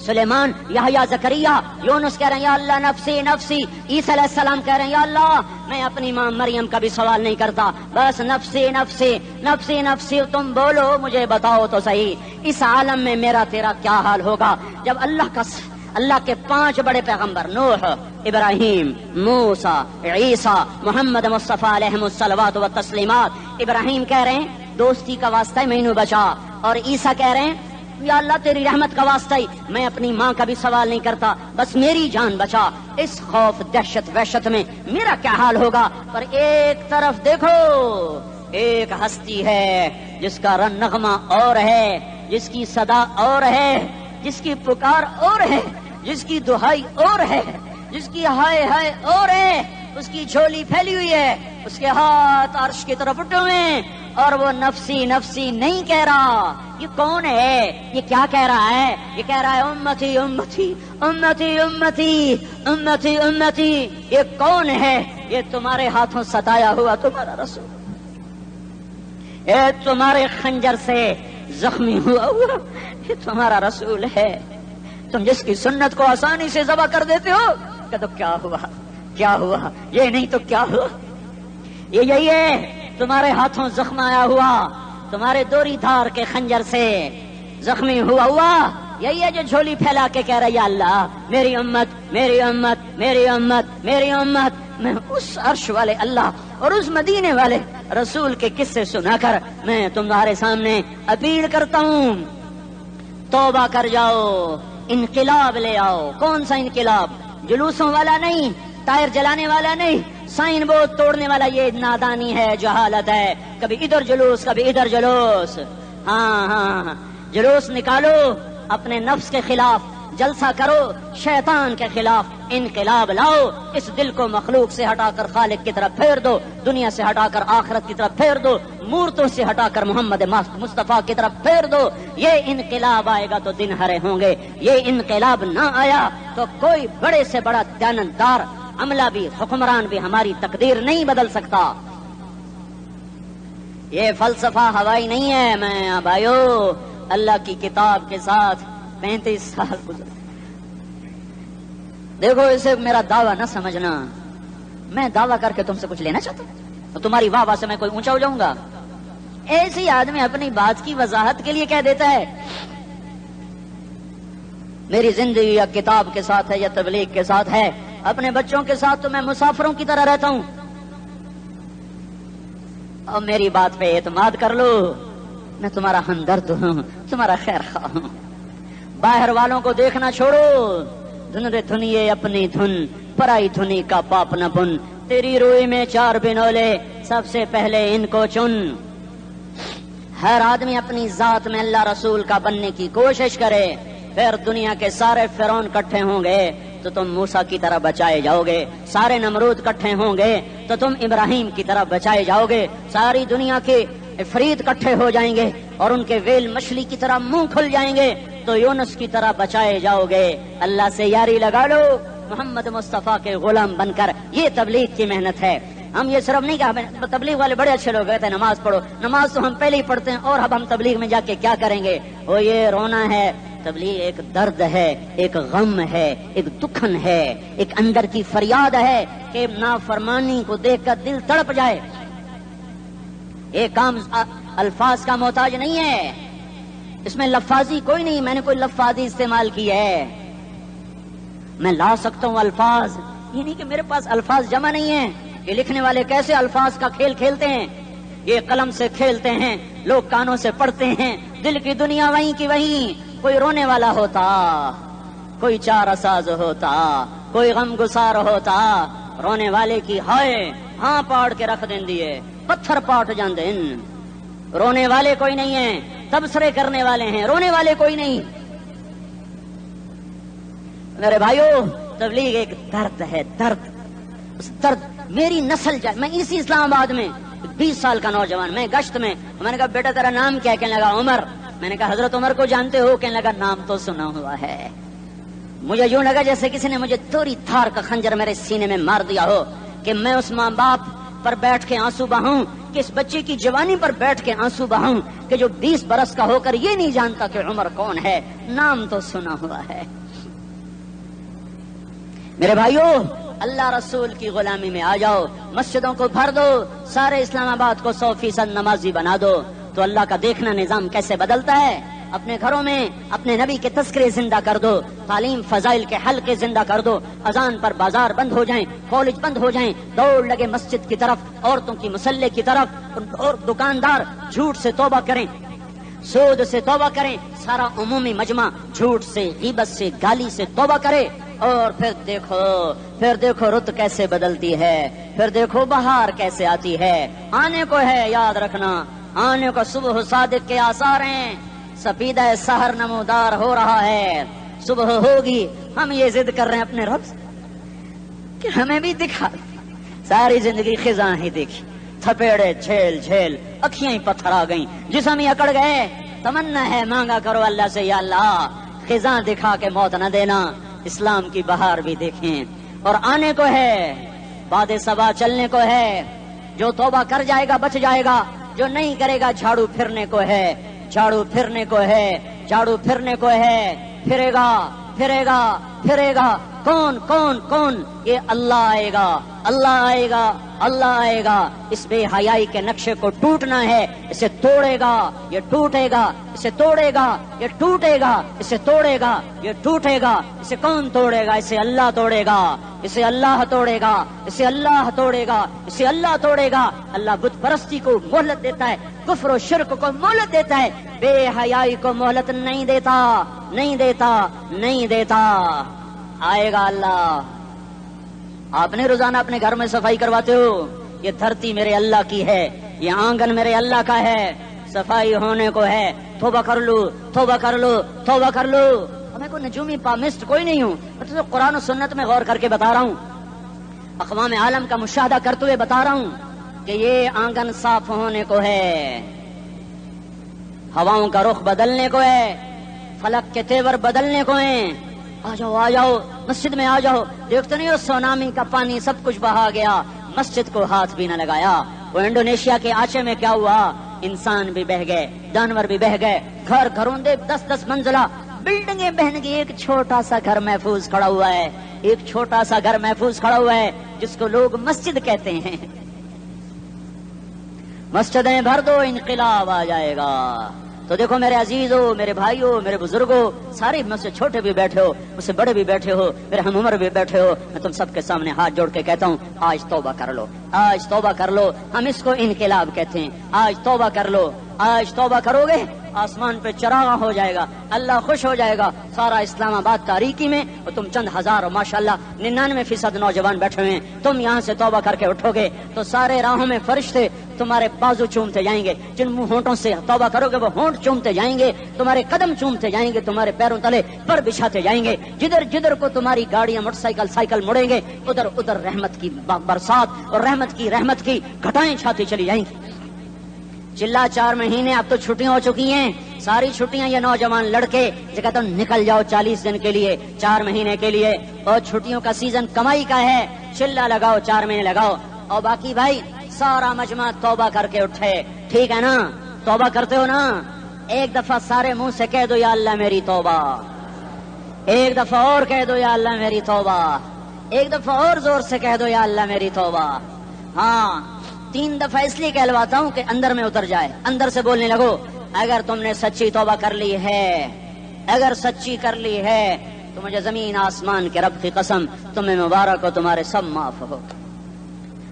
سلیمان یحییٰ زکریا یونس کہہ رہے ہیں یا اللہ نفسی نفسی. عیسیٰ علیہ السلام کہہ رہے ہیں یا اللہ میں اپنی ماں مریم کا بھی سوال نہیں کرتا بس نفسی نفسی نفسی نفسی. تم بولو مجھے بتاؤ تو صحیح اس عالم میں میرا تیرا کیا حال ہوگا جب اللہ کے 5 بڑے پیغمبر نوح ابراہیم موسیٰ عیسیٰ محمد مصطفیٰ علیہ الصلوات و تسلیمات. ابراہیم کہہ رہے ہیں دوستی کا واسطہ ہے مینوں بچا, اور عیسیٰ کہہ رہے ہیں یا اللہ تیری رحمت کا واسطہ ہی میں اپنی ماں کا بھی سوال نہیں کرتا بس میری جان بچا. اس خوف دہشت وحشت میں میرا کیا حال ہوگا. پر ایک طرف دیکھو ایک ہستی ہے جس کا نغمہ اور ہے, جس کی صدا اور ہے, جس کی پکار اور ہے, جس کی دہائی اور ہے, جس کی ہائے ہائے اور ہے. اس کی جھولی پھیلی ہوئی ہے, اس کے ہاتھ عرش کی طرف اٹھے ہوئے ہیں اور وہ نفسی نفسی نہیں کہہ رہا. یہ کون ہے؟ یہ کیا کہہ رہا ہے؟ یہ کہہ رہا ہے امتی امتی امتی امتی امتی امتی. یہ کون ہے؟ یہ تمہارے ہاتھوں ستایا ہوا تمہارا رسول, یہ تمہارے خنجر سے زخمی ہوا یہ تمہارا رسول ہے. تم جس کی سنت کو آسانی سے ذبح کر دیتے ہو کہ تو کیا ہوا کیا ہوا, یہ نہیں تو کیا ہوا. یہ یہی ہے تمہارے ہاتھوں زخم آیا ہوا, تمہارے دوری دھار کے خنجر سے زخمی ہوا یہی ہے جو جھولی پھیلا کے کہہ رہا ہے یا اللہ میری امت میری امت میری امت میری امت. میں اس عرش والے اللہ اور اس مدینے والے رسول کے قصے سنا کر میں تمہارے سامنے اپیل کرتا ہوں توبہ کر جاؤ, انقلاب لے آؤ. کون سا انقلاب؟ جلوسوں والا نہیں, ٹائر جلانے والا نہیں, سائن بورڈ توڑنے والا. یہ نادانی ہے, جہالت ہے. کبھی ادھر جلوس کبھی ادھر جلوس. ہاں جلوس نکالو اپنے نفس کے خلاف, جلسہ کرو شیطان کے خلاف, انقلاب لاؤ. اس دل کو مخلوق سے ہٹا کر خالق کی طرف پھیر دو, دنیا سے ہٹا کر آخرت کی طرف پھیر دو, مورتوں سے ہٹا کر محمد مصطفیٰ کی طرف پھیر دو. یہ انقلاب آئے گا تو دن ہرے ہوں گے. یہ انقلاب نہ آیا تو کوئی بڑے سے بڑا دیانتدار عملہ بھی حکمران بھی ہماری تقدیر نہیں بدل سکتا. یہ فلسفہ ہوائی نہیں ہے. میں بھائیو اللہ کی کتاب کے ساتھ 35 سال گزرے. دیکھو اسے میرا دعویٰ نہ سمجھنا, میں دعویٰ کر کے تم سے کچھ لینا چاہتا ہوں تو تمہاری واہ واہ سے میں کوئی اونچا ہو جاؤں گا. ایسے ہی آدمی اپنی بات کی وضاحت کے لیے کہہ دیتا ہے میری زندگی یا کتاب کے ساتھ ہے یا تبلیغ کے ساتھ ہے, اپنے بچوں کے ساتھ تو میں مسافروں کی طرح رہتا ہوں. اور میری بات پہ اعتماد کر لو, میں تمہارا ہمدرد ہوں, تمہارا خیر خواہ ہوں. باہر والوں کو دیکھنا چھوڑو, دھن رے دھنیے اپنی دھن, پرائی دھنی کا پاپ نہ بن. تیری روئی میں 4 بنولے, سب سے پہلے ان کو چن. ہر آدمی اپنی ذات میں اللہ رسول کا بننے کی کوشش کرے, پھر دنیا کے سارے فرعون اکٹھے ہوں گے تو تم موسیٰ کی طرح بچائے جاؤ گے, سارے نمرود اکٹھے ہوں گے تو تم ابراہیم کی طرح بچائے جاؤ گے, ساری دنیا کے افریت اکٹھے ہو جائیں گے اور ان کے ویل مچھلی کی طرح منہ کھل جائیں گے تو یونس کی طرح بچائے جاؤ گے. اللہ سے یاری لگا لو محمد مصطفیٰ کے غلام بن کر. یہ تبلیغ کی محنت ہے. ہم یہ صرف نہیں کہا تبلیغ والے بڑے اچھے لوگ کہتے ہیں نماز پڑھو, نماز تو ہم پہلے ہی پڑھتے ہیں اور اب ہم تبلیغ میں جا کے کیا کریں گے. وہ یہ رونا ہے, تبلیغ ایک درد ہے, ایک غم ہے, ایک دکھن ہے, ایک اندر کی فریاد ہے کہ نافرمانی کو دیکھ کر دل تڑپ جائے. یہ کام الفاظ کا محتاج نہیں ہے, اس میں لفاظی کوئی نہیں. میں نے کوئی لفاظی استعمال کی ہے, میں لا سکتا ہوں الفاظ, یہ نہیں کہ میرے پاس الفاظ جمع نہیں ہیں. یہ لکھنے والے کیسے الفاظ کا کھیل کھیلتے ہیں, یہ قلم سے کھیلتے ہیں, لوگ کانوں سے پڑھتے ہیں. دل کی دنیا وہیں کی وہیں. کوئی رونے والا ہوتا, کوئی چارہ ساز ہوتا, کوئی غم گسار ہوتا. رونے والے کی ہائے ہاں پاڑ کے رکھ دین دیے, پتھر پاٹ جان دین. رونے والے کوئی نہیں ہیں, تبصرے کرنے والے ہیں, رونے والے کوئی نہیں. میرے بھائیو تبلیغ ایک درد ہے، درد، اس درد میری نسل جائے. میں اسی اسلام آباد میں 20 سال کا نوجوان، میں گشت میں نے کہا بیٹا تیرا نام کیا؟ کہنے لگا عمر. میں نے کہا حضرت عمر کو جانتے ہو؟ کہنے لگا نام تو سنا ہوا ہے. مجھے یوں لگا جیسے کسی نے مجھے توری تھار کا خنجر میرے سینے میں مار دیا ہو کہ میں اس ماں باپ پر بیٹھ کے آنسو بہاؤں، کہ اس بچے کی جوانی پر بیٹھ کے آنسو بہاؤں کہ جو 20 برس کا ہو کر یہ نہیں جانتا کہ عمر کون ہے. نام تو سنا ہوا ہے. میرے بھائیو اللہ رسول کی غلامی میں آ جاؤ، مسجدوں کو بھر دو، سارے اسلام آباد کو 100% نمازی بنا دو، تو اللہ کا دیکھنا نظام کیسے بدلتا ہے. اپنے گھروں میں اپنے نبی کے تذکرے زندہ کر دو، تعلیم فضائل کے حلقے زندہ کر دو، اذان پر بازار بند ہو جائیں، کالج بند ہو جائیں، دوڑ لگے مسجد کی طرف، عورتوں کی مصلے کی طرف، اور دکاندار جھوٹ سے توبہ کریں، سود سے توبہ کریں، سارا عمومی مجمع جھوٹ سے، غیبت سے، گالی سے توبہ کرے. اور پھر دیکھو رت کیسے بدلتی ہے، پھر دیکھو بہار کیسے آتی ہے. آنے کو ہے، یاد رکھنا، آنے کو صبح صادق کے آثار ہیں. سپیدہ سحر نمودار ہو رہا ہے، صبح ہوگی. ہم یہ ضد کر رہے ہیں اپنے رب کہ ہمیں بھی دکھا. ساری زندگی خزاں ہی دیکھی، تھپیڑے جھیل جھیل، اکھیاں ہی پتھر آ گئیں، جسم ہی اکڑ گئے. تمنا ہے مانگا کرو اللہ سے، یا اللہ خزاں دکھا کے موت نہ دینا، اسلام کی بہار بھی دیکھیں. اور آنے کو ہے، باد صبا چلنے کو ہے. جو توبہ کر جائے گا بچ جائے گا، جو نہیں کرے گا جھاڑو پھرنے کو ہے، جھاڑو پھرنے کو ہے، جھاڑو پھرنے کو ہے. پھرے گا پھرے گا پھرے گا. کون کون کون؟ یہ اللہ آئے گا، اللہ آئے گا، اللہ آئے گا. اس بے حیائی کے نقشے کو ٹوٹنا ہے. اسے توڑے گا یہ ٹوٹے گا، اسے توڑے گا یہ ٹوٹے گا، اسے توڑے گا یہ ٹوٹے گا. اسے کون توڑے گا؟ اسے اللہ توڑے گا، اسے اللہ توڑے گا، اسے اللہ توڑے گا، اسے اللہ توڑے گا. اللہ بت پرستی کو مہلت دیتا ہے، کفر و شرک کو مہلت دیتا ہے، بے حیائی کو مہلت نہیں دیتا، نہیں دیتا، نہیں دیتا. آئے گا اللہ. آپ نے روزانہ اپنے گھر میں صفائی کرواتے ہو؟ یہ دھرتی میرے اللہ کی ہے، یہ آنگن میرے اللہ کا ہے، صفائی ہونے کو ہے. توبہ کر لو، توبہ کر لو، توبہ کر لو. میں کوئی نجومی پامسٹ کوئی نہیں ہوں، میں تو قرآن و سنت میں غور کر کے بتا رہا ہوں، اقوام عالم کا مشاہدہ کرتے ہوئے بتا رہا ہوں کہ یہ آنگن صاف ہونے کو ہے، ہواؤں کا رخ بدلنے کو ہے، فلک کے تیور بدلنے کو ہیں. آ جاؤ آ جاؤ مسجد میں آ جاؤ. دیکھتے نہیں ہو سونامی کا پانی سب کچھ بہا گیا، مسجد کو ہاتھ بھی نہ لگایا. وہ انڈونیشیا کے آچے میں کیا ہوا؟ انسان بھی بہ گئے، جانور بھی بہ گئے، گھر گھروندے 10-10 منزلہ بلڈنگیں بہن گئی. ایک چھوٹا سا گھر محفوظ کھڑا ہوا ہے، ایک چھوٹا سا گھر محفوظ کھڑا ہوا ہے جس کو لوگ مسجد کہتے ہیں. مسجدیں بھر دو، انقلاب آ جائے گا. تو دیکھو میرے عزیزو، میرے بھائیو، میرے بزرگوں، سارے مجھ سے چھوٹے بھی بیٹھے ہو، مجھ سے بڑے بھی بیٹھے ہو، میرے ہم عمر بھی بیٹھے ہو، میں تم سب کے سامنے ہاتھ جوڑ کے کہتا ہوں آج توبہ کر لو، آج توبہ کر لو. ہم اس کو انقلاب کہتے ہیں. آج توبہ کر لو. آج توبہ کرو گے آسمان پہ چراغاں ہو جائے گا، اللہ خوش ہو جائے گا. سارا اسلام آباد تاریکی میں اور تم چند ہزار، ماشاءاللہ 99% نوجوان بیٹھے ہوئے ہیں. تم یہاں سے توبہ کر کے اٹھو گے تو سارے راہوں میں فرشتے تمہارے بازو چومتے جائیں گے. جن ہونٹوں سے توبہ کرو گے وہ ہونٹ چومتے جائیں گے، تمہارے قدم چومتے جائیں گے، تمہارے پیروں تلے پر بچھاتے جائیں گے. جدھر جدھر کو تمہاری گاڑیاں، موٹر سائیکل، سائیکل مڑیں گے، ادھر ادھر رحمت کی برسات اور رحمت کی گھٹائیں چھاتی چلی جائیں گی. چلا 4 مہینے اب تو چھٹیاں ہو چکی ہیں، ساری چھٹیاں یہ نوجوان لڑکے جو کہتے ہیں نکل جاؤ 40 دن کے لیے، 4 مہینے کے لیے. اور چھٹیوں کا سیزن کمائی کا ہے، چلا لگاؤ، 4 مہینے لگاؤ. اور باقی بھائی سارا مجمع توبہ کر کے اٹھے. ٹھیک ہے نا؟ توبہ کرتے ہو نا؟ ایک دفعہ سارے منہ سے کہہ دو یا اللہ میری توبہ. ایک دفعہ اور کہہ دو یا اللہ میری توبہ. ایک دفعہ اور زور سے کہہ دو یا اللہ میری توبہ. ہاں 3 دفعہ اس لیے کہلواتا ہوں کہ اندر میں اتر جائے، اندر سے بولنے لگو. اگر تم نے سچی توبہ کر لی ہے، اگر سچی کر لی ہے تو مجھے زمین آسمان کے رب کی قسم تمہیں مبارک ہو، تمہارے سب معاف ہو.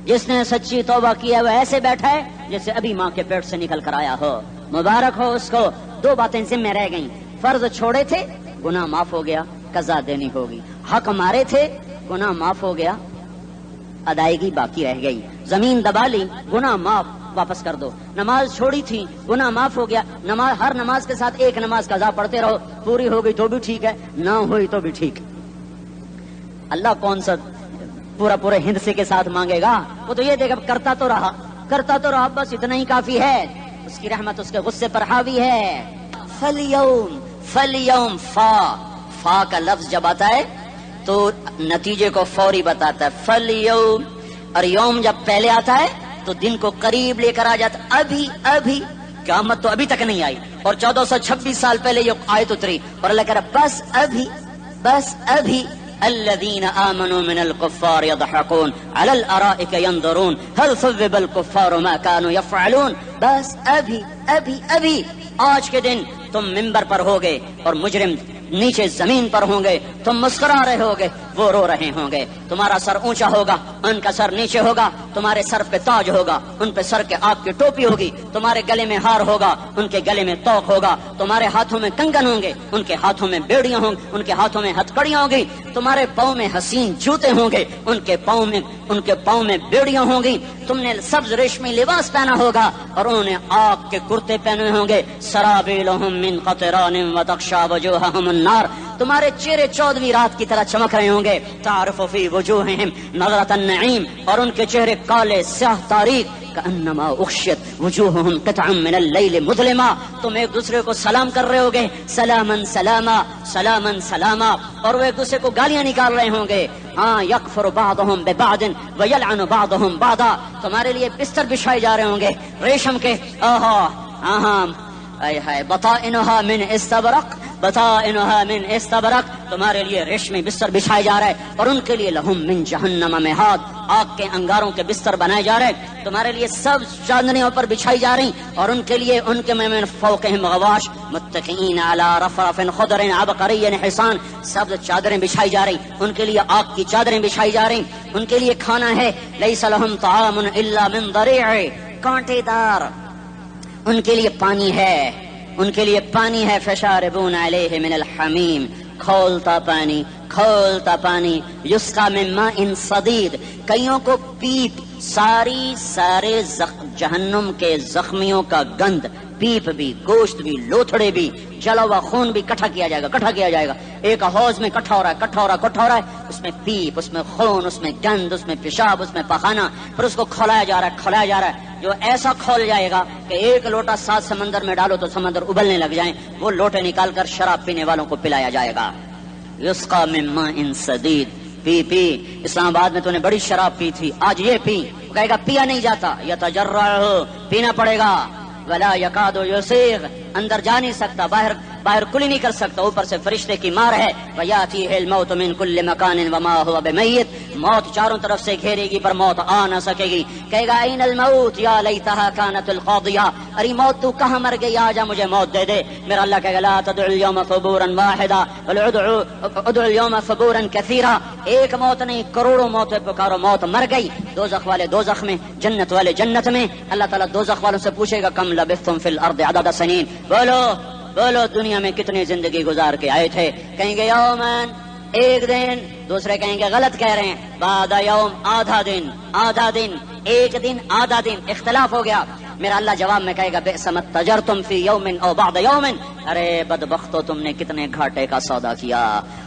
جس نے سچی توبہ کی ہے وہ ایسے بیٹھا ہے جیسے ابھی ماں کے پیٹ سے نکل کر آیا ہو. مبارک ہو اس کو. 2 باتیں ذمہ رہ گئیں. فرض چھوڑے تھے، گناہ معاف ہو گیا، قضا دینی ہوگی. حق مارے تھے، گناہ معاف ہو گیا، ادائیگی باقی رہ گئی. زمین دبا لی، گناہ معاف، واپس کر دو. نماز چھوڑی تھی، گناہ معاف ہو گیا. نماز، ہر نماز کے ساتھ ایک نماز قضا پڑھتے رہو. پوری ہو گئی تو بھی ٹھیک ہے، نہ ہوئی تو بھی ٹھیک. اللہ کون سا پورے ہند سے کے ساتھ مانگے گا؟ وہ تو یہ دیکھا کرتا تو رہا بس اتنا ہی کافی ہے. اس کی رحمت اس کے غصے پر حاوی ہے. فلیوم فا کا لفظ جب آتا ہے تو نتیجے کو فوری بتاتا ہے. فلیوم اور یوم جب پہلے آتا ہے تو دن کو قریب لے کر آ جاتا. ابھی قیامت تو ابھی تک نہیں آئی اور 1426 سال پہلے یہ آیت اتری اور اللہ کہہ رہا بس ابھی الذين آمنوا من الكفار يضحكون على الارائك ينظرون هل ثوب الكفار ما كانوا يفعلون. بس ابھی آج کے دن تم منبر پر ہوگے اور مجرم نیچے زمین پر ہوں گے. تم مسکرا رہے ہوگے، وہ رو رہے ہوں گے. تمہارا سر اونچا ہوگا، ان کا سر نیچے ہوگا. تمہارے سر پہ تاج ہوگا، ان پہ سر کے آپ کی ٹوپی ہوگی. تمہارے گلے میں ہار ہوگا، ان کے گلے میں توق ہوگا. تمہارے ہاتھوں میں کنگن ہوں گے، ان کے ہاتھوں میں بیڑیاں ہوں گی، ان کے ہاتھوں میں ہتھکڑیاں ہوں گی. تمہارے پاؤں میں حسین جوتے ہوں گے، ان کے پاؤں میں بیڑیاں ہوں گی. تم نے سبز ریشمی لباس پہنا ہوگا اور انہوں نے آگ کے کرتے پہنے ہوں گے. سرابیلہم من قطران وتغشی وجوہہم النار. تمہارے چہرے 14ویں رات کی طرح چمک رہے ہوں گے. تعرف فی وجوہہم نظرۃ النعیم. اور ان کے چہرے کالے سیاہ تاریک. کأنما اغشیت وجوہہم قطعا من اللیل مظلما. تم ایک دوسرے کو سلام کر رہے ہوگے، سلامن سلاما سلامن سلاما. اور وہ ایک دوسرے کو گالیاں نکال رہے ہوں گے. ہاں یکفر بعضہم ببعض ویلعن بعضہم بعضا. تمہارے لیے بستر بچھائے جا رہے ہوں گے ریشم کے. بطائنها من استبرق. تمہارے لیے ریشمی بستر بچھائے جا رہے ہیں اور ان کے لیے لہم من جہنم مہاد. آگ کے انگاروں کے بستر بنائے جا رہے ہیں. تمہارے لیے سب چاندنیوں پر بچھائی جا رہی اور ان کے لیے ان کے من فوقہم غواش متکئین علی رفرف خضر عبقری حسان. سب چادریں بچھائی جا رہی، ان کے لیے آگ کی چادریں بچھائی جا رہی. ان کے لیے کھانا ہے لیس لہم طعام الا من ضریع، کانٹے دار. ان کے لیے پانی ہے فشاربون علیہ من الحمیم، کھولتا پانی. یسقا من ماء صدید. کئیوں کو پیپ سارے جہنم کے زخمیوں کا گند، پیپ بھی، گوشت بھی، لوتھڑے بھی، جلا ہوا خون بھی کٹھا کیا جائے گا. ایک حوض میں کٹھا ہو رہا ہے. اس میں پیپ، اس میں خون، اس میں گند، اس میں پیشاب، اس میں پخانہ. پھر اس کو کھولایا جا رہا ہے جو ایسا کھول جائے گا کہ ایک لوٹا 7 سمندر میں ڈالو تو سمندر ابلنے لگ جائیں. وہ لوٹے نکال کر شراب پینے والوں کو پلایا جائے گا. یسقا من ماء صدید. پی اسلام آباد میں تو نے بڑی شراب پی تھی، آج یہ پی. کہے گا پیا نہیں جاتا، یتجرعہ، پینا پڑے گا. ولا یکاد یسیغ، اندر جا نہیں سکتا، باہر کلی نہیں کر سکتا. اوپر سے فرشتے کی مار ہے. ویاتیہ الموت من کل مکان وما هو بمیت. موت چاروں طرف سے گھیرے گی پر موت آ نہ سکے گی. کہے گا این الموت یا لیتہا کانت القاضیہ. ارے موت تو کہاں مر گئی، آجا مجھے موت دے دے. میرا اللہ کہے گا لا تدعوا اليوم ثبورا واحدا بل ادعوا اليوم ثبورا کثیرا. ایک موت نہیں، کروڑوں موتیں پکارو. موت مر گئی. دوزخ والے دوزخ میں، جنت والے جنت میں. اللہ تعالیٰ دوزخ والوں سے پوچھے گا کم لبثتم فی الارض عدد سنین. بولو دنیا میں کتنی زندگی گزار کے آئے تھے. کہیں گے یومن، ایک دن. دوسرے کہیں گے غلط کہہ رہے ہیں، بعد یوم، آدھا دن، ایک دن، آدھا دن. اختلاف ہو گیا. میرا اللہ جواب میں کہے گا بئس ما تجرتم فی یوم او بعد یوم. ارے بدبختو، تم نے کتنے گھاٹے کا سودا کیا.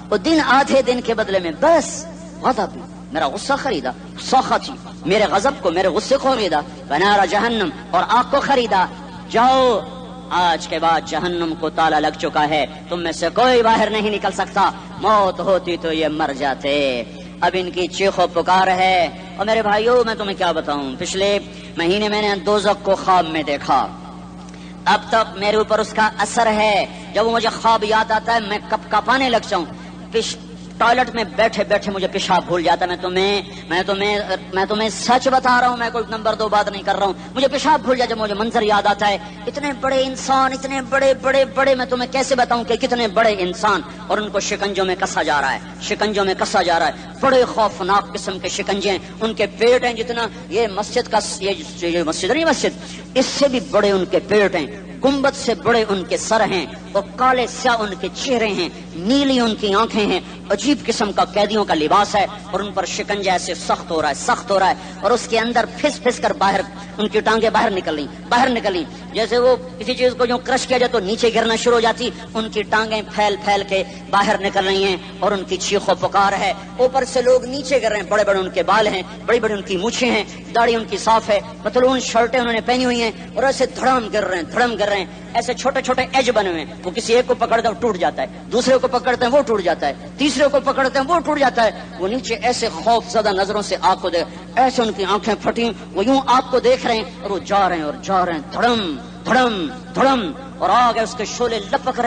وہ دن آدھے دن کے بدلے میں بس غضب، میرا غصہ خریدا، سخطی، میرے غضب کو، میرے غصے کو خریدا. بنار جہنم، اور آگ کو خریدا. جاؤ، آج کے بعد جہنم کو تالا لگ چکا ہے، تم میں سے کوئی باہر نہیں نکل سکتا. موت ہوتی تو یہ مر جاتے. اب ان کی چیخ و پکار ہے. اور میرے بھائیوں، میں تمہیں کیا بتاؤں، پچھلے مہینے میں نے دوزخ کو خواب میں دیکھا. اب تک میرے اوپر اس کا اثر ہے. جب وہ مجھے خواب یاد آتا ہے میں کپ کپانے لگ جاؤں. ٹوائلٹ میں بیٹھے بیٹھے مجھے پیشاب بھول جاتا. میں تمہیں سچ بتا رہا ہوں، میں کوئی نمبر 2 بات نہیں کر رہا ہوں. مجھے پیشاب بھول جاتا جب مجھے منظر یاد آتا ہے. اتنے بڑے انسان، اتنے بڑے میں تمہیں کیسے بتاؤں کہ کتنے بڑے انسان، اور ان کو شکنجوں میں کسا جا رہا ہے. بڑے خوفناک قسم کے شکنجے ہیں. ان کے پیٹ ہیں جتنا یہ مسجد کا، یہ مسجد نہیں، مسجد اس سے بھی بڑے ان کے پیٹ ہیں. گنبد سے بڑے ان کے سر ہیں. وہ کالے سیاہ ان کے چہرے ہیں، نیلی ان کی آنکھیں ہیں، عجیب قسم کا قیدیوں کا لباس ہے، اور ان پر شکنجہ ایسے سخت ہو رہا ہے، اور اس کے اندر پھس پھس کر باہر ان کی ٹانگیں باہر نکلی، جیسے وہ کسی چیز کو جو کرش کیا جائے تو نیچے گرنا شروع ہو جاتی، ان کی ٹانگیں پھیل پھیل کے باہر نکل رہی ہیں، اور ان کی چیخ و پکار ہے، اوپر سے لوگ نیچے گر رہے ہیں، بڑے بڑے ان کے بال ہیں، بڑی بڑی ان کی مونچھیں ہیں، داڑھی ان کی صاف ہے، پتلون شرٹیں انہوں نے پہنی ہوئی ہیں، اور ایسے دھڑم گر رہے ہیں، ایسے چھوٹے چھوٹے ایج بنے ہوئے ہیں، وہ کسی ایک کو پکڑتے ہیں وہ ٹوٹ جاتا ہے، دوسرے کو پکڑتے ہیں وہ ٹوٹ جاتا ہے، تیسرے کو پکڑتے ہیں وہ ٹوٹ جاتا ہے، وہ نیچے ایسے خوف زدہ نظروں سے آپ کو دیکھ، ایسے ان کی آنکھیں پھٹی، وہ یوں آپ کو دیکھ رہے ہیں، اور وہ جا رہے ہیں دھڑم دھڑم دھڑم، اور آگے اس کے شعلے لپک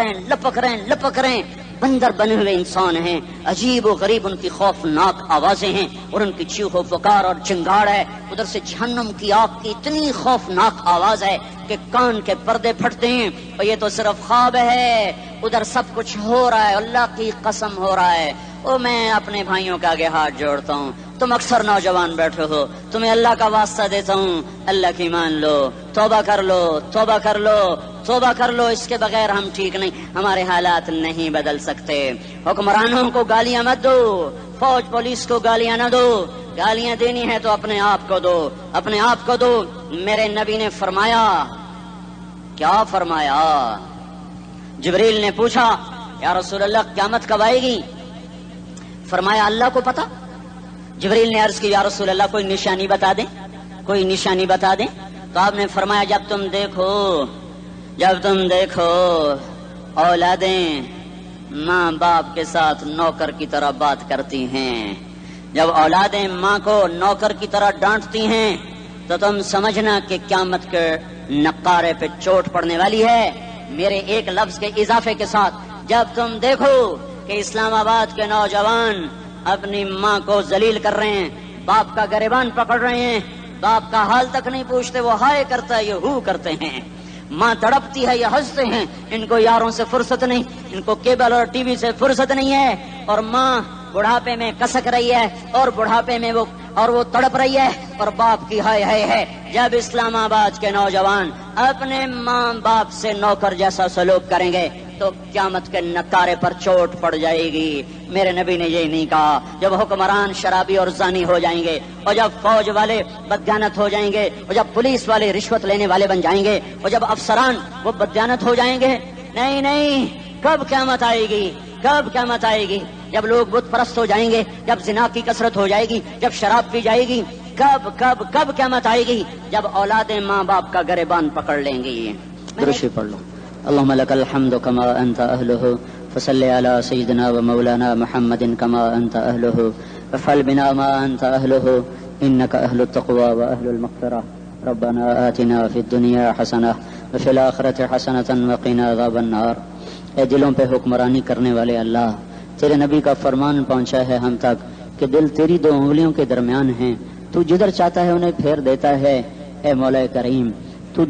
رہے ہیں، بندر بنے ہوئے انسان ہیں، عجیب و غریب ان کی خوفناک آوازیں ہیں، اور ان کی چیخ و پکار اور چنگاڑ ہے، ادھر سے جہنم کی آگ کی اتنی خوفناک آواز ہے کہ کان کے پردے پھٹتے ہیں، اور یہ تو صرف خواب ہے، ادھر سب کچھ ہو رہا ہے، اللہ کی قسم ہو رہا ہے۔ اور میں اپنے بھائیوں کے آگے ہاتھ جوڑتا ہوں، تم اکثر نوجوان بیٹھے ہو، تمہیں اللہ کا واسطہ دیتا ہوں، اللہ کی مان لو، توبہ کر لو، اس کے بغیر ہم ٹھیک نہیں، ہمارے حالات نہیں بدل سکتے۔ حکمرانوں کو گالیاں مت دو، فوج پولیس کو گالیاں نہ دو، گالیاں دینی ہے تو اپنے آپ کو دو۔ میرے نبی نے فرمایا، کیا فرمایا؟ جبریل نے پوچھا یا رسول اللہ قیامت کب آئے گی؟ فرمایا اللہ کو پتا۔ جبریل نے عرض کی یا رسول اللہ کوئی نشانی بتا دیں، تو آپ نے فرمایا جب تم دیکھو اولادیں ماں باپ کے ساتھ نوکر کی طرح بات کرتی ہیں، جب اولادیں ماں کو نوکر کی طرح ڈانٹتی ہیں، تو تم سمجھنا کہ قیامت کے نقارے پہ چوٹ پڑنے والی ہے۔ میرے ایک لفظ کے اضافے کے ساتھ، جب تم دیکھو کہ اسلام آباد کے نوجوان اپنی ماں کو ذلیل کر رہے ہیں، باپ کا گریبان پکڑ رہے ہیں، باپ کا حال تک نہیں پوچھتے، وہ ہائے کرتا ہے یہ ہو کرتے ہیں، ماں تڑپتی ہے یہ ہنستے ہیں، ان کو یاروں سے فرصت نہیں، ان کو کیبل اور ٹی وی سے فرصت نہیں ہے، اور ماں بڑھاپے میں کسک رہی ہے، اور بڑھاپے میں وہ تڑپ رہی ہے، اور باپ کی ہائے ہے۔ جب اسلام آباد کے نوجوان اپنے ماں باپ سے نوکر جیسا سلوک کریں گے تو قیامت کے نکارے پر چوٹ پڑ جائے گی۔ میرے نبی نے یہ نہیں کہا جب حکمران شرابی اور زانی ہو جائیں گے، اور جب فوج والے بددیانت ہو جائیں گے، اور جب پولیس والے رشوت لینے والے بن جائیں گے، اور جب افسران وہ بددیانت ہو جائیں گے، نہیں، کب قیامت آئے گی؟ جب لوگ بت پرست ہو جائیں گے، جب زنا کی کثرت ہو جائے گی، جب شراب پی جائے گی، کب قیامت آئے گی؟ جب اولادیں ماں باپ کا گریبان پکڑ لیں گی۔ درشی پڑھ لو۔ اللهم لك الحمد كما أنت أهله فصل على سيدنا ومولانا محمد كما أنت أهله وافعل بنا ما أنت أهله إنك أهل التقوى وأهل المغفرة ربنا آتنا في الدنيا حسنة وفي الآخرة حسنة وقنا عذاب النار۔ اے دلوں پہ حکمرانی کرنے والے اللہ، تیرے نبی کا فرمان پہنچا ہے ہم تک کہ دل تیری دو انگلیوں کے درمیان ہیں، تو جدھر چاہتا ہے انہیں پھیر دیتا ہے۔ اے مولا کریم، تو